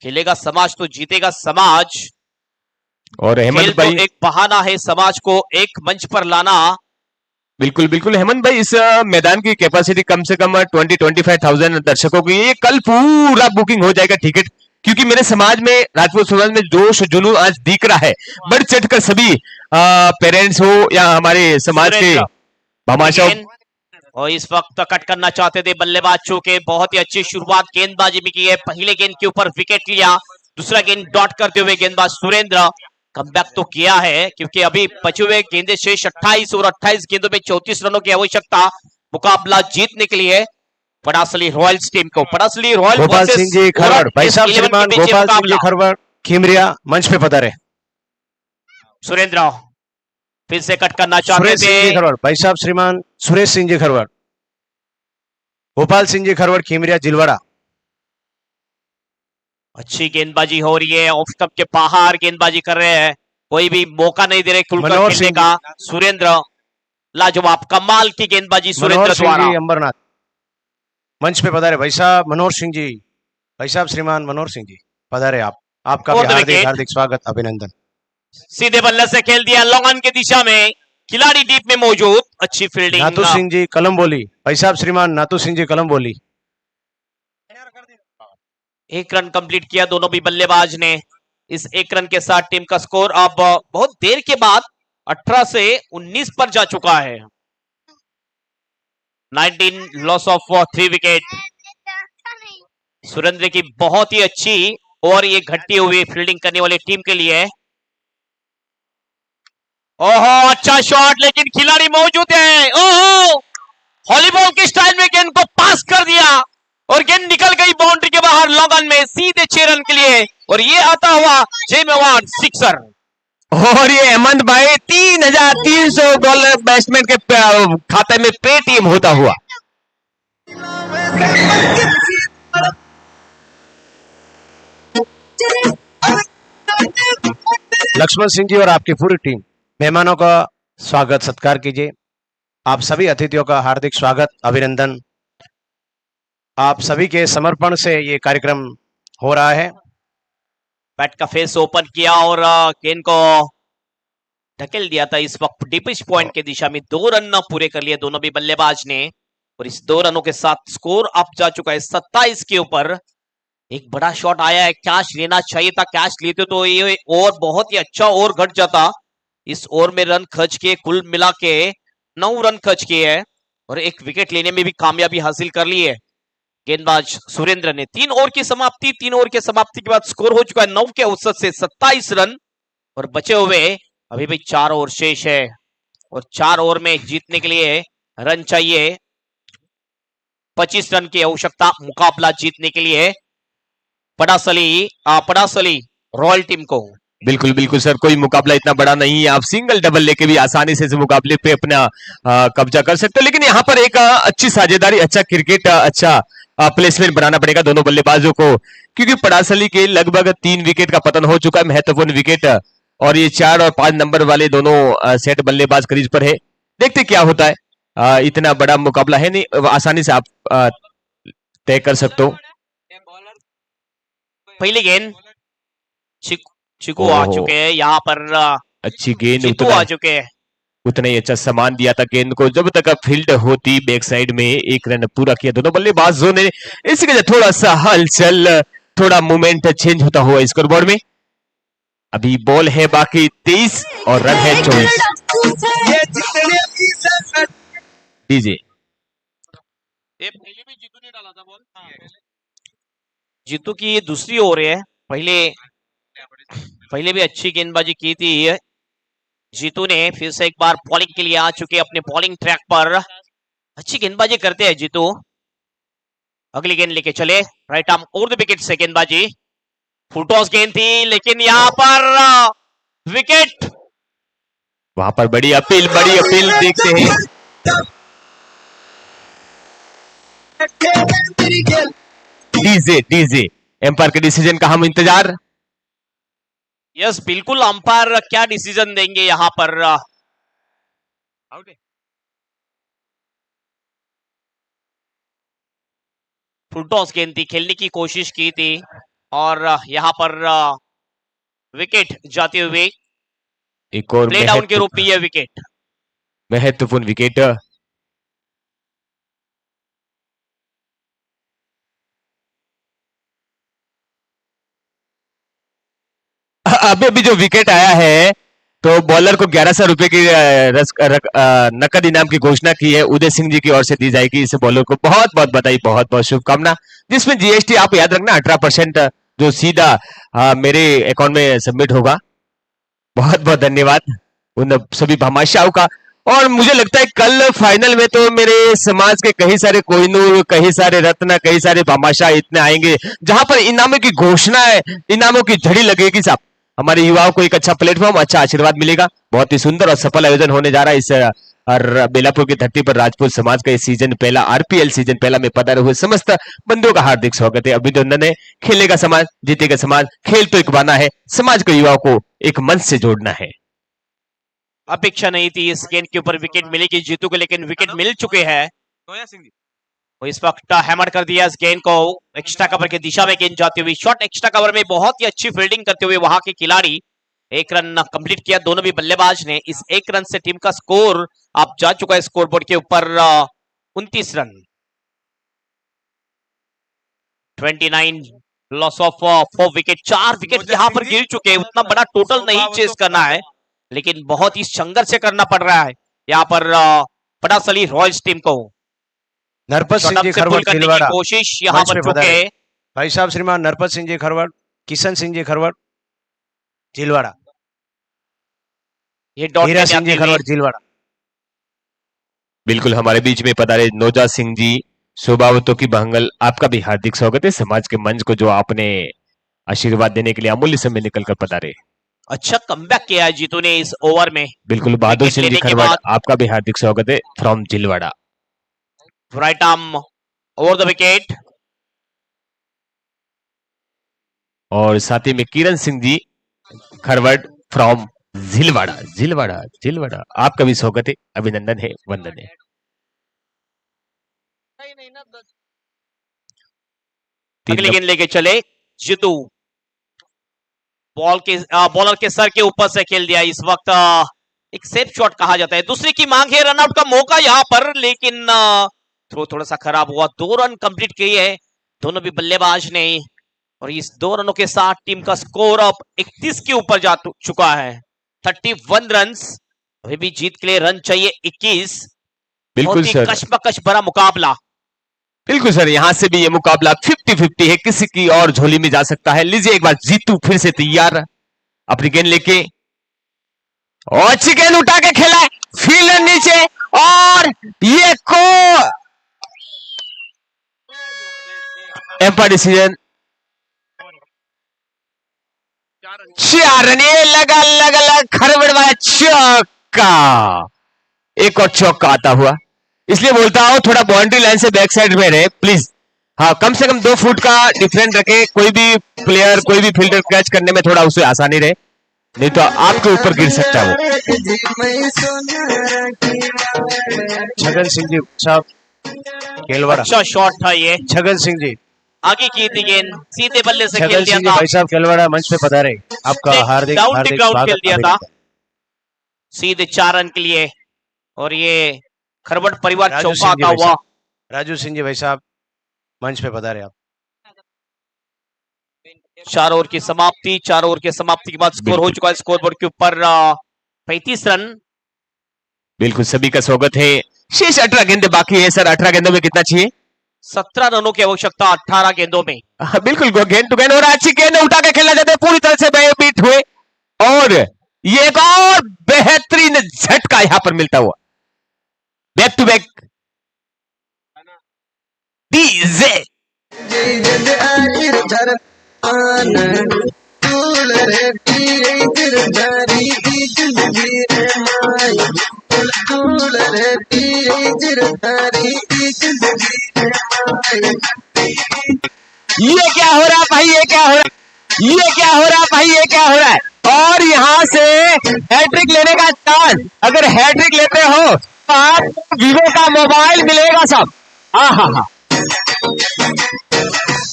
खेलेगा समाज तो जीतेगा समाज, और हेमंत भाई, तो एक बहाना है समाज को एक मंच पर लाना। बिल्कुल बिल्कुल हेमंत भाई, इस मैदान की कैपेसिटी कम से कम 20-25,000 दर्शकों की, ये कल पूरा बुकिंग हो जाएगा टिकट, क्योंकि मेरे समाज में, राजपूत समाज में जोश जुनून आज दिख रहा है। बढ़ चढ़कर सभी पेरेंट्स हो या हमारे समाज के भामाशाह, और इस वक्त कट करना चाहते थे बल्लेबाज, चूंकि बहुत ही अच्छी शुरुआत गेंदबाजी में की है। पहले गेंद के ऊपर विकेट लिया, दूसरा गेंद डॉट करते हुए गेंदबाज सुरेंद्र कमबैक तो किया है, क्योंकि अभी बचे हुए गेंदे शेष 28 और 28 गेंदों में 34 रनों की आवश्यकता मुकाबला जीतने के लिए पड़ासली रॉयल्स टीम को। पड़ासली रॉयल गोपाल सिंह जी खरवड़, भाई साहब श्रीमान गोपाल सिंह जी खरवड़ खीमरिया मंच पे पधारे। सुरेंद्र फिर से कट करना चाहते थे, खरवड़, भाई साहब श्रीमान सुरेश सिंह जी खरवड़, गोपाल सिंह जी खरवड़ खीमरिया जिलवाड़ा। अच्छी गेंदबाजी हो रही है, ऑफ स्टंप के बाहर गेंदबाजी कर रहे हैं, कोई भी मौका नहीं दे रहे खुलकर खेलने का। सुरेंद्र लाजवाब, कमाल की गेंदबाजी सुरेंद्र द्वारा। अंबरनाथ मंच पे पधारे, भाई साहब मनोहर सिंह जी, भाई साहब श्रीमान मनोहर सिंह जी पधारे। आपका भी हार्दिक हार्दिक स्वागत अभिनंदन। सीधे बल्ले से खेल दिया लॉन्ग ऑन की दिशा में, खिलाड़ी डीप में मौजूद, अच्छी फील्डिंग। नातू सिंह जी कलम बोली, भाई साहब श्रीमान नातू सिंह जी कलम बोली। 1 रन कंप्लीट किया दोनों भी बल्लेबाज ने। इस 1 रन के साथ टीम का स्कोर अब बहुत देर के बाद 18 से 19 पर जा चुका है। 19 लॉस ऑफ 3 विकेट। सुरेंद्र की बहुत ही अच्छी और ये घटती हुई फील्डिंग करने वाली टीम के लिए। ओहो, अच्छा शॉट, लेकिन खिलाड़ी मौजूद है। ओहो, वॉलीबॉल के स्टाइल में गेंद को पास कर दिया और गेंद निकल गई बाउंड्री के बाहर लॉन्ग ऑन में, सीधे 6 रन के लिए, और ये आता हुआ जेमेवान सिक्सर। और ये हेमंत भाई 3,300 डॉलर बैट्समैन के खाते में पेटीएम होता हुआ। लक्ष्मण सिंह जी और आपकी पूरी टीम, मेहमानों का स्वागत सत्कार कीजिए। आप सभी अतिथियों का हार्दिक स्वागत अभिनंदन। आप सभी के समर्पण से ये कार्यक्रम हो रहा है। बैट का फेस ओपन किया और गेंद को ढकेल दिया था इस वक्त डीपिश पॉइंट के दिशा में। 2 रन पूरे कर लिए दोनों भी बल्लेबाज ने और इस 2 रनों के साथ स्कोर अप जा चुका है 27 के ऊपर। एक बड़ा शॉट आया है, कैच लेना चाहिए था, कैच लेते तो ये ओवर बहुत ही अच्छा ओवर घट जाता। इस ओवर में रन खर्च किए, कुल मिला के 9 रन खर्च किए हैं और एक विकेट लेने में भी कामयाबी हासिल कर ली है गेंदबाज सुरेंद्र ने। 3 ओवर की समाप्ति, 3 ओवर की समाप्ति के बाद स्कोर हो चुका है 9 के औसत से 27 रन और बचे हुए अभी भी 4 ओवर शेष है और 4 ओवर में जीतने के लिए रन चाहिए 25 रन की आवश्यकता मुकाबला जीतने के लिए पड़ासली रॉयल टीम को। बिल्कुल बिल्कुल सर, कोई मुकाबला इतना बड़ा नहीं है, आप सिंगल डबल लेके भी आसानी से इस मुकाबले पे अपना कब्जा कर सकते हो। लेकिन यहाँ पर एक अच्छी साझेदारी, अच्छा क्रिकेट, अच्छा प्लेसमेंट बनाना पड़ेगा दोनों बल्लेबाजों को, क्योंकि पड़ासली के लगभग 3 विकेट का पतन हो चुका है, महत्वपूर्ण विकेट, और ये 4 और 5 नंबर वाले दोनों सेट बल्लेबाज क्रीज पर है। देखते क्या होता है, इतना बड़ा मुकाबला है नहीं, आसानी से आप तय कर सकते हो। पहली गेंद चिकू आ चुके हैं यहाँ पर, अच्छी गेंद, चिकू आ चुके हैं, उतना ही अच्छा सामान दिया था गेंद को, जब तक फील्ड होती बैक साइड में। 1 रन पूरा किया दोनों बल्लेबाजों ने, इसी वजह थोड़ा सा हलचल, थोड़ा मूवमेंट चेंज होता हुआ स्कोरबोर्ड में। अभी बॉल है बाकी 23 और रन है 24। डीजे जीतू ने डाला था बॉल, जीतू की ये दूसरी ओवर है। पहले भी अच्छी गेंदबाजी की थी जीतू ने, फिर से एक बार बॉलिंग के लिए आ चुके अपने बॉलिंग ट्रैक पर। अच्छी गेंदबाजी करते हैं जीतू। अगली गेंद लेके चले, right arm over the wicket से गेंदबाजी, फुल टॉस गेंद थी लेकिन यहाँ पर विकेट। वहां पर बड़ी अपील देखते हैं। डीजे एम्पायर के डिसीजन का हम इंतजार। यस बिल्कुल, अंपायर क्या डिसीजन देंगे यहाँ पर। फुल टॉस गेंद थी, खेलने की कोशिश की थी और यहाँ पर विकेट जाते हुए एक और प्ले डाउन के रूप में यह विकेट, महत्वपूर्ण विकेट। अभी अभी जो विकेट आया है तो बॉलर को 1100 रुपए की नकद इनाम की घोषणा की है, उदय सिंह जी की ओर से दी जाएगी। इस बॉलर को बहुत बहुत बधाई, बहुत बहुत शुभकामना, जिसमें जीएसटी आप याद रखना 18% जो सीधा मेरे अकाउंट में सबमिट होगा। बहुत बहुत धन्यवाद उन सभी भामाशाहों का। और मुझे लगता है कल फाइनल में तो मेरे समाज के कई सारे कोहिनूर, कई सारे रत्न, कई सारे भामाशाह इतने आएंगे, जहां पर इनामों की घोषणा है, इनामों की झड़ी लगेगी साहब। हमारे युवाओं को एक अच्छा प्लेटफॉर्म, अच्छा आशीर्वाद मिलेगा। बहुत ही सुंदर और सफल आयोजन होने जा रहा है इस बेलापुर की धरती पर। राजपूत समाज का सीजन पहला, आरपीएल सीजन पहला में पधारे हुए समस्त बंधुओं का हार्दिक स्वागत है, अभिनंदन है। खेलेगा समाज, जीतेगा समाज। खेल तो एक बहाना है, समाज के युवाओं को एक मंच से जोड़ना है। अपेक्षा नहीं थी इस गेंद के ऊपर विकेट मिलेगी जीतू को, लेकिन विकेट मिल चुके हैं। तो इस वक्त हैमर कर दिया इस गेंद को, एक्स्ट्रा कवर की दिशा में गेंद जाती हुई, शॉट एक्स्ट्रा कवर में बहुत ही अच्छी फील्डिंग करते हुए वहां के खिलाड़ी। 1 रन कंप्लीट किया दोनों भी बल्लेबाज ने। इस 1 रन से टीम का स्कोर अब जा चुका है स्कोरबोर्ड के ऊपर 29 run. 29 loss of 4 wicket, 4 wicket यहाँ पर गिर चुके हैं। उतना बड़ा टोटल नहीं चेस करना है, लेकिन बहुत ही संघर्ष से करना पड़ रहा है यहाँ पर पड़ासली रॉयल्स टीम को। नरपत सिंह जी खरवट भीलवाड़ा कोशिश यहाँ पर चुके भाई साहब श्रीमान नरपत सिंह जी खरवट, किशन सिंह जी खरवट झीलवाड़ा, ये डॉट हीरा सिंह जी खरवट झीलवाड़ा। बिल्कुल हमारे बीच में पधारे नौजा सिंह जी, शोभावतों की बहंगल, आपका भी हार्दिक स्वागत है समाज के मंच को, जो आपने आशीर्वाद देने के लिए अमूल्य समय निकल कर पधारे। अच्छा कमबैक किया है जीतू ने इस ओवर में। बिल्कुल बहादुर सिंह जी खरवट, आपका भी हार्दिक स्वागत है from Jhilwara. Right arm over the wicket, और साथ ही में किरण सिंह जी खरवट फ्रॉम झीलवाड़ा, आपका भी स्वागत है, अभिनंदन है, वंदन है। अगली गेंद लेके चले जीतू, बॉलर के सर के ऊपर से खेल दिया। इस वक्त एक सेफ शॉट कहा जाता है। दूसरे की मांग है, रनआउट का मौका यहाँ पर, लेकिन थ्रो थोड़ा सा खराब हुआ। 2 रन कंप्लीट किए है दोनों भी बल्लेबाज ने, और इस 2 रनों के साथ टीम का स्कोर अब 31 के ऊपर जा चुका है। 31 रन। अभी भी जीत के लिए रन चाहिए 21। बिल्कुल सर, कशमकश भरा मुकाबला। बिल्कुल सर, यहाँ से भी ये मुकाबला 50-50 है, किसी की और झोली में जा सकता है। लीजिए एक बार जीतू फिर से तैयार अपनी गेंद लेके, और अच्छी गेंद उठा के खेला है, फील्डर नीचे, और ये को एम्पायर डिसीजन। 4 रन, ये लगा खरबड़ वाला चौका, एक और चौका आता हुआ। इसलिए बोलता हूं थोड़ा बाउंड्री लाइन से बैक साइड में रहे प्लीज। हाँ, कम से कम 2 फुट का डिफरेंट रखे, कोई भी प्लेयर कोई भी फील्डर कैच करने में थोड़ा उसे आसानी रहे, नहीं तो आपके ऊपर गिर सकता है वो। छगन सिंह जी साहब केलवाड़ा, अच्छा शॉट था ये, छगन सिंह जी, आगे की थी गेंद, सीधे बल्ले से छगन खेल दिया सिंह जी था। भाई साहब केलवाड़ा मंच पे पधारे, आपका हार्दिक डाउन द हार्दिक ग्राउंड स्वागत। खेल दिया था सीधे 4 रन के लिए, और ये खरबट परिवार राजू चौका सिंह जी आता भाई हुआ। साहब, राजू सिंह जी भाई साहब मंच पे पधारे आप। 4 ओवर की समाप्ति, 4 ओवर की समाप्ति के बाद स्कोर हो चुका है स्कोरबोर्ड के ऊपर 35 रन। बिल्कुल, सभी का स्वागत है। शेष 18 गेंदे बाकी है सर, 18 गेंदों में कितना चाहिए? 17 रनों की आवश्यकता 18 गेंदों में। बिल्कुल, गेंद टू गेंद, और अच्छी गेंद उठा के खेलना चाहते हैं, पूरी तरह से बीट हुए, और ये एक और बेहतरीन झटका यहां पर मिलता हुआ, बैक टू बैक डीजे। ये क्या हो रहा भाई, ये क्या हो रहा है, ये क्या हो रहा भाई, ये क्या हो रहा है? और यहां से हैट्रिक लेने का चांस, अगर हैट्रिक लेते हो तो आपको वीवो का मोबाइल मिलेगा सब। हाँ,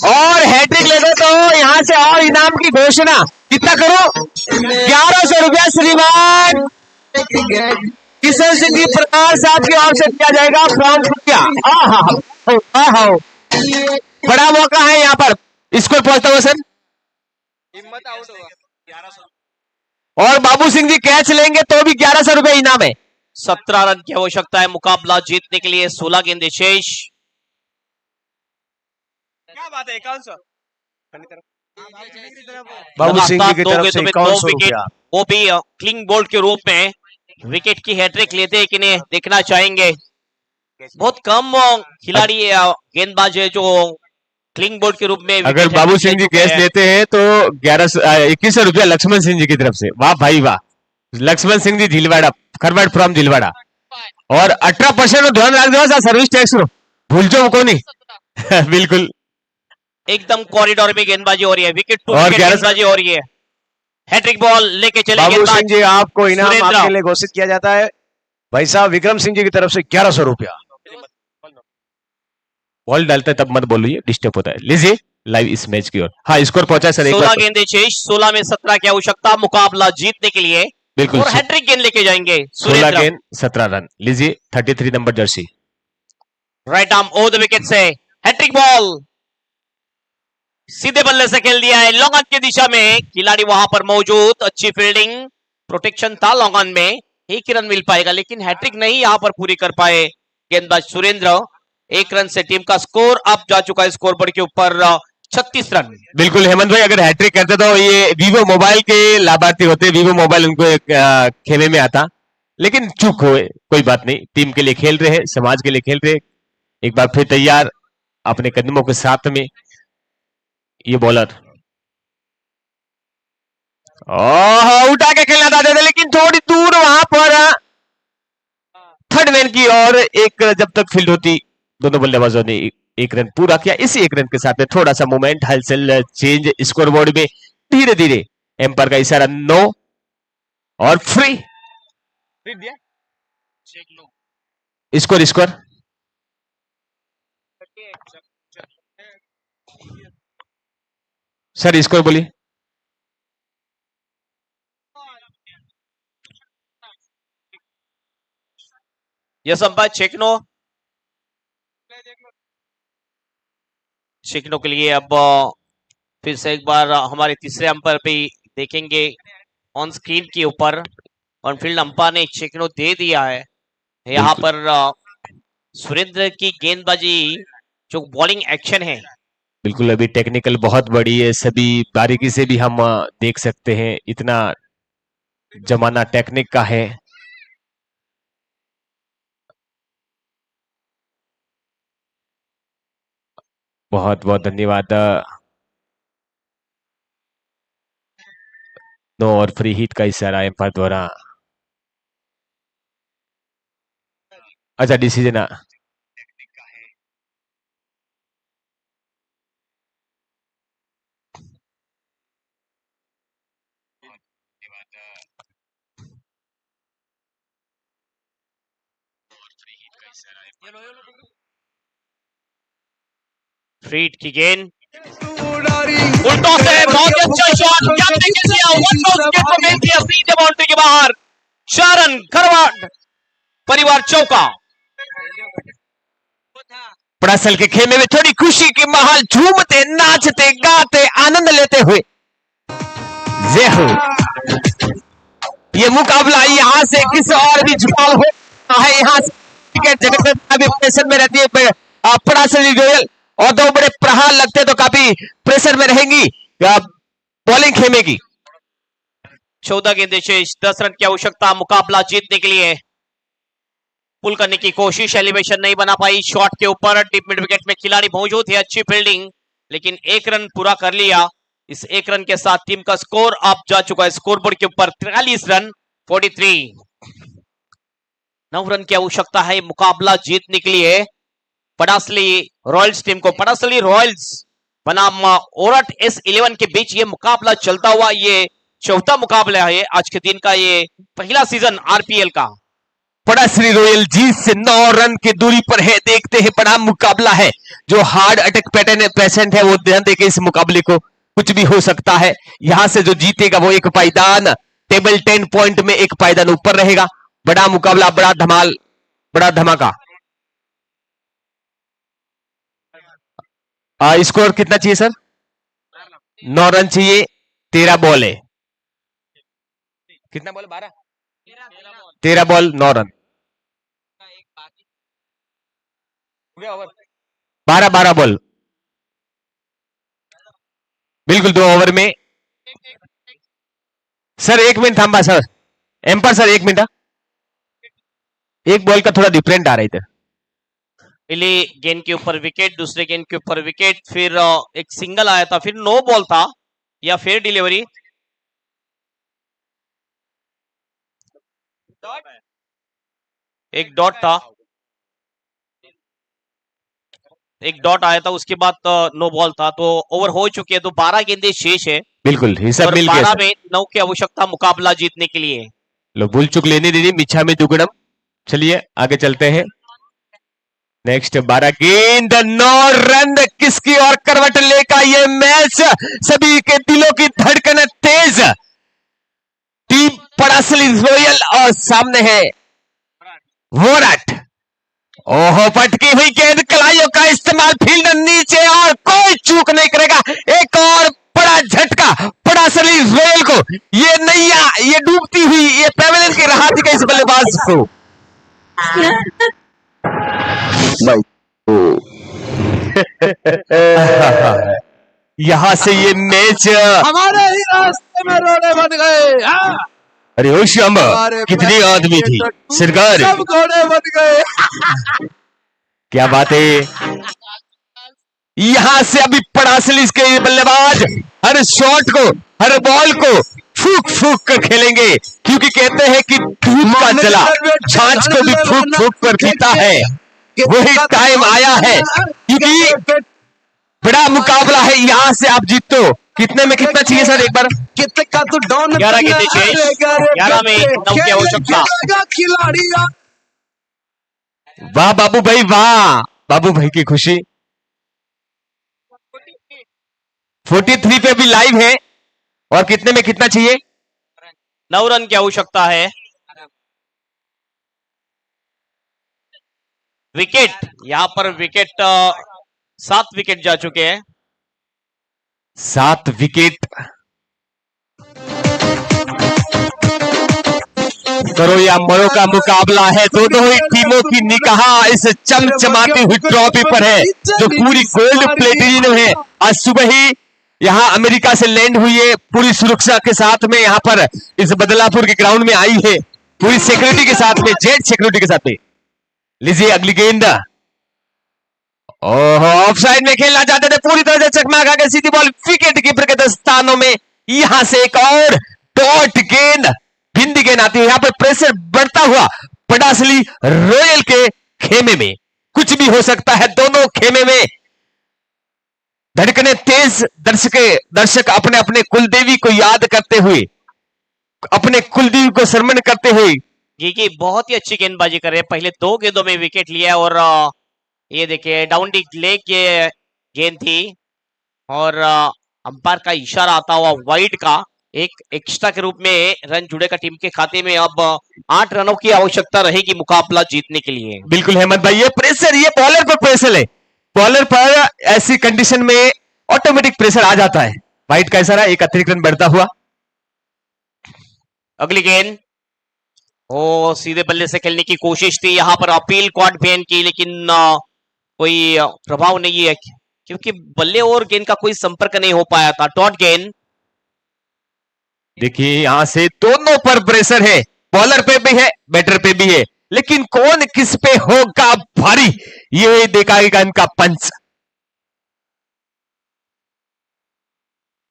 और हैट्रिक ले दो तो यहां से और इनाम की घोषणा। कितना करो? 1100 रुपया श्रीमान किशन सिंह जी प्रकाश साहब की ओर से दिया जाएगा फ्रॉम खुटिया। हाँ, बड़ा मौका है यहाँ पर। स्कोर पहुंचता हुआ सर, हिम्मत आउट होगा। और बाबू सिंह जी कैच लेंगे तो भी 1100 रुपए इनाम है। 17 रन की आवश्यकता है मुकाबला जीतने के लिए, 16 गेंदे शेष। क्या बात है, 51 बाबू सिंह जी की दो तरफ गेंदों से में 51 विकेट, रुपया। वो भी क्लिंग बोल्ट के रूप में विकेट की हैट्रिक लेते कि नहीं देखना चाहेंगे। बहुत कम खिलाड़ी गेंदबाज है जो क्लिंग बोल्ट के रूप में अगर बाबू सिंह जी कैच लेते हैं तो 2100 रुपया लक्ष्मण सिंह जी की तरफ से। वाह भाई वाह, लक्ष्मण सिंह जी झिलवाड़ा, खरबट फ्रॉम झिलवाड़ा, और 18% ध्यान रख दो सर्विस टैक्स भूल जाओ को नहीं। बिल्कुल, एकदम कॉरिडोर में गेंदबाजी हो रही है, विकेट टू और विकेट 11 गेंदबाजी हो रही है। हैट्रिक बॉल लेके चले बाबू गेंदबाज सिंह जी आपको इनाम सुरेंद्र। आपके लिए घोषित किया जाता है भाई साहब विक्रम सिंह जी की तरफ से 1100 रुपया। बॉल डालता है तब मत बोलिए, डिस्टर्ब होता है। लीजिए लाइव इस मैच की ओर। हाँ, स्कोर पहुंचा सर, 16 गेंदे शेष, 16 में 17 की आवश्यकता मुकाबला जीतने के लिए, बिल्कुल, और हैट्रिक गेंद लेके जाएंगे 16 सुरेंद्र। गेंद 17 रन। लीजिए 33 number Jersey, right arm over the wicket से हैट्रिक बॉल सीधे बल्ले से खेल दिया है लॉन्ग ऑन की दिशा में, खिलाड़ी वहां पर मौजूद, अच्छी फील्डिंग, प्रोटेक्शन था लॉन्ग ऑन में, 1 रन मिल पाएगा, लेकिन हैट्रिक नहीं यहां पर पूरी कर पाए गेंदबाज सुरेंद्र। 1 रन से टीम का स्कोर अब जा चुका है स्कोरबोर्ड के ऊपर 36 रन। बिल्कुल हेमंत भाई, अगर हैट्रिक करते तो ये वीवो मोबाइल के लाभार्थी होते, वीवो मोबाइल उनको खेमे में आता, लेकिन चूक हुए, कोई बात नहीं, टीम के लिए खेल रहे हैं, समाज के लिए खेल रहे हैं। एक बार फिर तैयार अपने कदमों के साथ में ये बॉलर, उठा के खेलना चाहते थे लेकिन थोड़ी दूर वहां पर थर्ड मैन की, और एक जब तक फील्ड होती दोनों बल्लेबाजों ने 1 रन पूरा किया। इसी 1 रन के साथ में थोड़ा सा मूवमेंट, हलचल, चेंज स्कोर बोर्ड में, धीरे धीरे एम्पायर का इशारा नो, और फ्री स्कोर सर, स्कोर बोलिए। यस अंपायर चेकनो के लिए अब फिर से एक बार हमारे तीसरे अंपायर पे देखेंगे ऑन स्क्रीन के ऊपर। ऑन फील्ड अंपायर ने चेकनो दे दिया है। यहाँ पर सुरेंद्र की गेंदबाजी जो बॉलिंग एक्शन है बिल्कुल अभी टेक्निकल बहुत बड़ी है, सभी बारीकी से भी हम देख सकते हैं, इतना जमाना टेक्निक का है। बहुत बहुत धन्यवाद। नो और फ्री हिट का इशारा एम्पायर द्वारा। अच्छा डिसीजन फ्रीड की गेंद उल्टों से बहुत अच्छा शॉट, क्या विकेट लिया, वन बाउंस विकेट को गेंद किया सीधे बाउंड्री के बाहर। 4 रन खरवाड़ परिवार चौका। पड़ासल के खेमे में थोड़ी खुशी के माहौल, झूमते नाचते गाते आनंद लेते हुए जय हो। ये मुकाबला यहाँ से किसी और भी झुकाव हो है, यहाँ से क्रिकेट जगत में प्रेशर में रहती है पड़ासल गोयल, और दो बड़े प्रहार लगते तो काफी प्रेशर में रहेंगी बॉलिंग खेमे की। 14 गेंदें शेष, 10 रन की आवश्यकता मुकाबला जीतने के लिए। पुल करने की कोशिश, एलिवेशन नहीं बना पाई शॉट के ऊपर। डीप मिड विकेट में खिलाड़ी मौजूद है, अच्छी फील्डिंग, लेकिन 1 रन पूरा कर लिया। इस 1 रन के साथ टीम का स्कोर अब जा चुका है स्कोरबोर्ड के ऊपर 43 रन 43। 9 रन की आवश्यकता है मुकाबला जीतने के लिए पड़ासली रॉयल्स टीम को। पड़ासली रॉयल्स बनाम ओरठ S11 के बीच ये मुकाबला चलता हुआ ये चौथा मुकाबला है आज के दिन का, ये पहला सीजन RPL का। पड़ासली रॉयल जीत से 9 रन की दूरी पर है। देखते हैं बड़ा मुकाबला है, जो हार्ड अटैक पैटर्न पेशेंट है वो ध्यान देके इस मुकाबले को, कुछ भी हो सकता है। यहां से जो जीतेगा वो एक पायदान, टेबल 10 पॉइंट में एक पायदान ऊपर रहेगा। बड़ा मुकाबला, बड़ा धमाल, बड़ा धमाका। स्कोर कितना चाहिए सर? 9 रन चाहिए, 13 बॉल है। कितना बॉल? 13 बॉल 9 रन, 12 बॉल, बिल्कुल 2 ओवर में। सर 1 मिनट थांबा सर, एम्पायर सर 1 मिनट, एक बॉल का थोड़ा डिफरेंट आ रहा है इधर। पहले गेंद के ऊपर विकेट, दूसरे गेंद के ऊपर विकेट, फिर एक सिंगल आया था, फिर नो बॉल था या फिर डिलीवरी। एक डॉट था, एक डॉट आया था, उसके बाद नो बॉल था, तो ओवर हो चुके हैं। तो 12 गेंदें शेष है, बिल्कुल हिसाब मिल गया। 12 में 9 की आवश्यकता मुकाबला जीतने के लिए। लो भूल चुक लेने दीजिए, मिच्छा में दुगड़म। चलिए आगे चलते हैं। नेक्स्ट 12 गेंद 9 रन, किसकी और करवट लेगा ये मैच? सभी के दिलों की धड़कन तेज। टीम पड़ासली रॉयल और सामने है वोरठ। ओहो, पटकी हुई गेंद, कलाइयों का इस्तेमाल, फील्ड नीचे और कोई चूक नहीं करेगा। एक और बड़ा झटका पड़ासली रॉयल को। ये नैया, ये डूबती हुई, ये पेवेलियन की राह थी इस बल्लेबाज को। यहां से ये मैच हमारे ही रास्ते में रोने बन गए। अरे ओ श्याम, कितनी आदमी थी सरकार, सब घोड़े बन गए। क्या बात है। यहां से अभी पड़ासली के बल्लेबाज हर शॉट को, हर बॉल को फूक फूक कर खेलेंगे, क्योंकि कहते हैं कि दूध का जला छाछ को भी फूक फूक कर पीता है। वही टाइम आया है, क्योंकि बड़ा मुकाबला है। यहां से आप जीतो। कितने में कितना चाहिए सर एक बार? 11 गेंदें शेष, 11 में 9 की आवश्यकता। वाह बाबू भाई, वाह बाबू भाई की खुशी। 43 पे भी लाइव है, और कितने में कितना चाहिए? 9 रन की आवश्यकता है। विकेट, यहाँ पर विकेट 7 विकेट जा चुके हैं। 7 विकेट। करो या मरो का मुकाबला है। दोनों ही टीमों की निगाह इस चमचमाती हुई ट्रॉफी पर है जो पूरी गोल्ड प्लेटिनम है। आज सुबह ही यहाँ अमेरिका से लैंड हुई है, पूरी सुरक्षा के साथ में यहाँ पर इस बदलापुर के ग्राउंड में आई है, पूरी सिक्योरिटी के साथ में, जेट सिक्योरिटी के साथ में। लीजिए अगली गेंद। ओहो, ऑफसाइड में खेलना चाहते थे, पूरी तरह से चकमा के सीधी बॉल विकेट कीपर के दस्तानों में। यहां से एक और डॉट गेंद, भिंडी गेंद आती है। यहां पर प्रेशर बढ़ता हुआ पडासली रॉयल के खेमे में। कुछ भी हो सकता है दोनों खेमे में। धड़कने तेज, दर्शक अपने अपने कुलदेवी को याद करते हुए, अपने कुलदेवी को शर्मन करते हुए ये बहुत ही अच्छी गेंदबाजी कर रहे हैं। पहले 2 गेंदों में विकेट लिया और ये देखिए डाउन दी लेग ये गेंद थी और अंपायर का इशारा आता हुआ वाइड का एक एक्स्ट्रा के रूप में रन जुड़ेगा टीम के खाते में। अब 8 रनों की आवश्यकता रहेगी मुकाबला जीतने के लिए। बिल्कुल हेमंत भाई, ये प्रेशर, ये बॉलर पर प्रेशर है। बॉलर पर ऐसी कंडीशन में ऑटोमेटिक प्रेशर आ जाता है। वाइड का इशारा, एक अतिरिक्त रन बढ़ता हुआ। अगली गेंद, ओ सीधे बल्ले से खेलने की कोशिश थी, यहां पर अपील क्वाड बैन की, लेकिन कोई प्रभाव नहीं है क्योंकि बल्ले और गेंद का कोई संपर्क नहीं हो पाया था। डॉट गेंद। देखिए यहां से दोनों पर प्रेशर है, बॉलर पे भी है, बैटर पे भी है, लेकिन कौन किस पे होगा भारी, ये देखाएगा इनका पंच।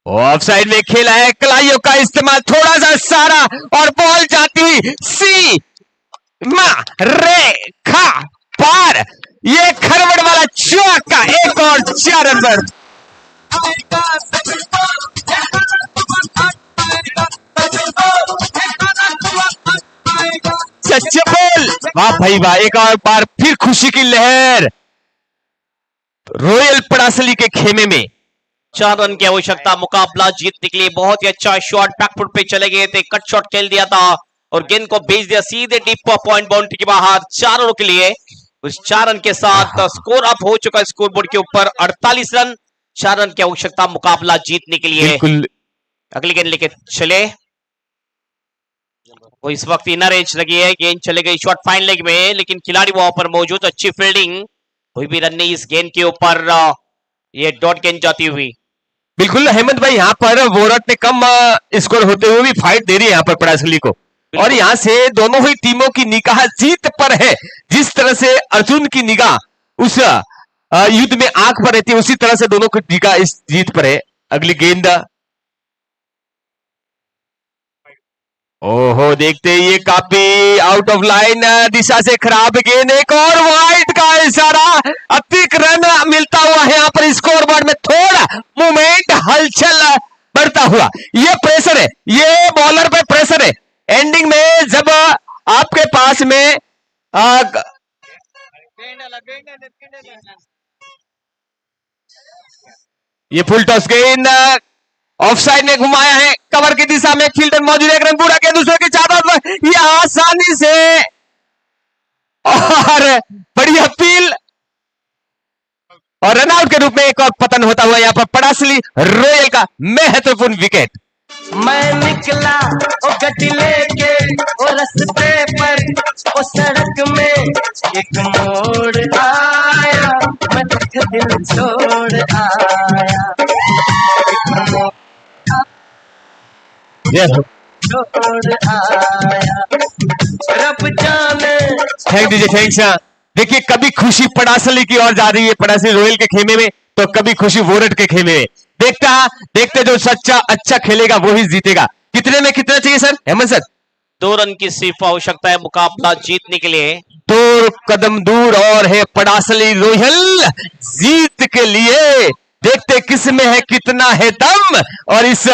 ऑफसाइड में खेला है, कलाइयों का इस्तेमाल, थोड़ा सा सारा और बॉल जाती सी रेखा पार। ये खरवड़ वाला चौका, एक और 4 रन पर। सच्चे बोल, वाह भाई वाह, एक और बार फिर खुशी की लहर रॉयल पड़ासली के खेमे में। 4 रन की आवश्यकता मुकाबला जीतने के लिए। बहुत ही अच्छा शॉट, बैकफुट पे चले गए थे, कट शॉट खेल दिया था और गेंद को भेज दिया सीधे डीप पॉइंट बाउंड्री के बाहर। 4 रनों के लिए, उस 4 रन के साथ स्कोर अप हो चुका है स्कोर बोर्ड के ऊपर 48 रन। 4 रन की आवश्यकता मुकाबला जीतने के लिए। बिल्कुल। अगली गेंद लेके चले, वो इस वक्त इनर एज लगी है, गेंद चले गई शॉट फाइन लेग में, लेकिन खिलाड़ी वहां पर मौजूद, अच्छी फील्डिंग, कोई भी रन नहीं इस गेंद के ऊपर। ये डॉट गेंद जाती हुई। बिल्कुल हेमंत भाई, यहाँ पर वोरट ने कम स्कोर होते हुए भी फाइट दे रही है यहाँ पर पड़ासली को, और यहाँ से दोनों ही टीमों की निगाह जीत पर है। जिस तरह से अर्जुन की निगाह उस युद्ध में आंख पर रहती है, उसी तरह से दोनों की निगाह इस जीत पर है। अगली गेंद, ओहो देखते ये काफी आउट ऑफ लाइन दिशा से खराब गेंद, एक और वाइड का इशारा, अतिरिक्त रन मिलता हुआ है यहाँ पर स्कोर बोर्ड में। थोड़ा मूवमेंट, हलचल बढ़ता हुआ, ये प्रेशर है, ये बॉलर पे प्रेशर है। एंडिंग में जब आपके पास में ये फुल टॉस गेंद ऑफसाइड में घुमाया है, कवर की दिशा में फील्डर मौजूद, एक रन पूरा किया दूसरे की चादर पर, ये आसानी से, और बड़ी अपील और रनआउट के रूप में एक और पतन होता हुआ यहाँ पर पड़ासली रॉयल का महत्वपूर्ण विकेट। मैं निकला ओ गड्डी लेके ओ रास्ते पर ओ सड़क में एक मोड़ आया, मैं दुख दिल छोड़ आया, छोड़ आया, रब जाने। थैंक दीजिए, थैंक्स। देखिए कभी खुशी पड़ासली की ओर जा रही है, पड़ासली रॉयल के खेमे में, तो कभी खुशी वोरट के खेमे में। देखते जो सच्चा अच्छा खेलेगा वो ही जीतेगा। कितने में कितना चाहिए सर हेमंत सर? 2 रन की सिर्फ आवश्यकता है मुकाबला जीतने के लिए। 2 कदम दूर और है पड़ासली रॉयल जीत के लिए। देखते किस में है कितना है दम, और इस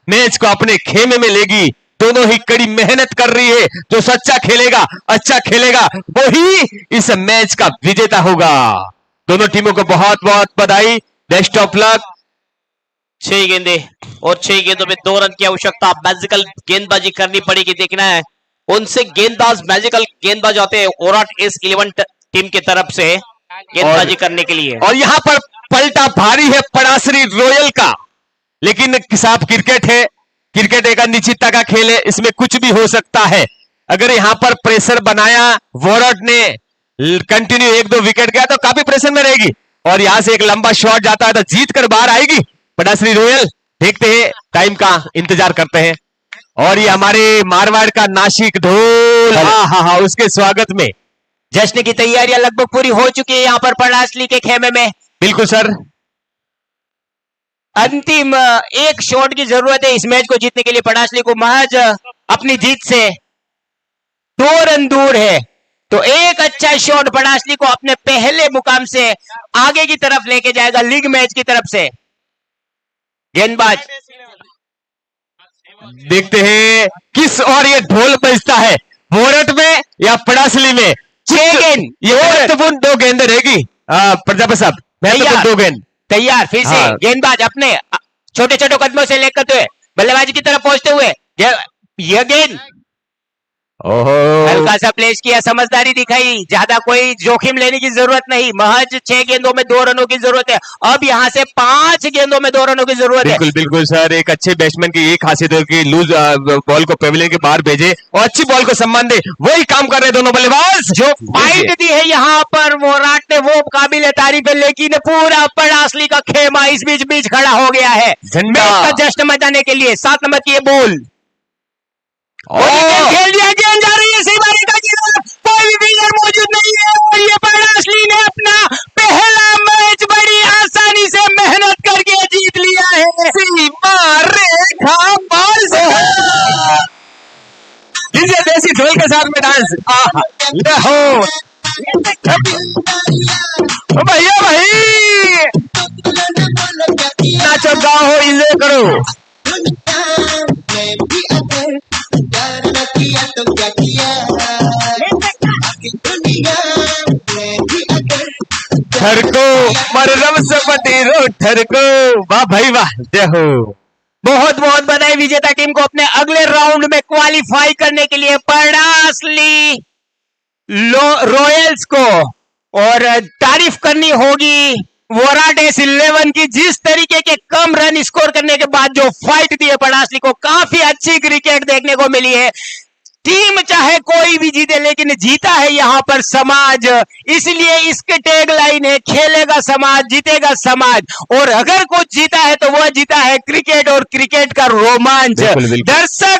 मैच को अपने खेमे में लेगी। दोनों ही कड़ी मेहनत कर रही है, जो सच्चा खेलेगा अच्छा खेलेगा वो ही इस मैच का विजेता होगा। दोनों टीमों को बहुत बहुत बधाई, बेस्ट ऑफ लक। 6 गेंदे और 6 गेंदों में 2 रन की आवश्यकता। मैजिकल गेंदबाजी करनी पड़ेगी, देखना है उनसे गेंदबाज मैजिकल गेंदबाज आते हैं। ओराट S11 टीम की तरफ से गेंदबाजी करने के लिए। और यहाँ पर पलटा भारी है पड़ासरी रॉयल का, लेकिन साहब क्रिकेट है, क्रिकेट एक अनिश्चितता का खेल है, इसमें कुछ भी हो सकता है। अगर यहाँ पर प्रेशर बनाया वॉरट ने, कंटिन्यू 1-2 विकेट गया तो काफी प्रेशर में रहेगी, और यहां से एक लंबा शॉट जाता है तो जीत कर बाहर आएगी पड़ासरी रॉयल। देखते हैं, टाइम का इंतजार करते हैं। और ये हमारे मारवाड़ का नासिक ढोल, हाँ, उसके स्वागत में जश्न की तैयारियां लगभग पूरी हो चुकी है यहाँ पर पड़ासली के खेमे में। बिल्कुल सर, अंतिम एक शॉट की जरूरत है इस मैच को जीतने के लिए। पड़ासली को महज अपनी जीत से 2 रन दूर है, तो एक अच्छा शॉट पड़ासली को अपने पहले मुकाम से आगे की तरफ लेके जाएगा लीग मैच की तरफ से। गेंदबाज देखते हैं किस और ये ढोल बजता है, वोरट में या पड़ासली में। 6 गेंद, ये महत्वपूर्ण 2 गेंद रहेगी प्रजापति साहब, महत्वपूर्ण 2 गेंद तैयार। फिर से हाँ। गेंदबाज अपने छोटे छोटे कदमों से लेकर हुए बल्लेबाजी की तरफ पहुंचते हुए यह गेंद ओहो, हल्का सा प्लेस किया, समझदारी दिखाई, ज्यादा कोई जोखिम लेने की जरूरत नहीं। महज 6 गेंदों में 2 रनों की जरूरत है। अब यहां से 5 गेंदों में 2 रनों की जरूरत है। बिल्कुल बिल्कुल सर, एक अच्छे बैट्समैन की एक खासियत है कि लूज बॉल को पेविलियन के बाहर भेजे और अच्छी बॉल को सम्मान दे, वही काम कर रहे दोनों बल्लेबाज। जो फाइट दी है यहाँ पर वोराट ने, वो काबिल तारीफ है, लेकिन पूरा पड़ासली का खेमा इस बीच खड़ा हो गया है झंडा मैच का जश्न मचाने के लिए। 7 नंबर की ये बॉल खेल दिया, गेंद जा रही है सीमारी का गिरा, कोई भी फील्डर मौजूद नहीं है, और ये पड़ासली ने अपना पहला मैच बड़ी आसानी से मेहनत करके जीत लिया है। सीमा रेखा बॉल से लीजिए देसी ढोल के साथ में डांस। हो भैया भाई, नाचो गाओ इन्जॉय करो। ठरको मररम सपति रो ठरको, वाह भाई वाह, जय हो। बहुत बहुत बधाई विजेता टीम को अपने अगले राउंड में क्वालिफाई करने के लिए। पड़ासली रॉयल्स को और तारीफ करनी होगी वोराट S11 की, जिस तरीके के कम रन स्कोर करने के बाद जो फाइट दी है पड़ासली को, काफी अच्छी क्रिकेट देखने को मिली है। टीम चाहे कोई भी जीते, लेकिन जीता है यहाँ पर समाज, इसलिए इसके टैग लाइन है खेलेगा समाज जीतेगा समाज। और अगर कुछ जीता है तो वह जीता है क्रिकेट और क्रिकेट का रोमांच। दर्शक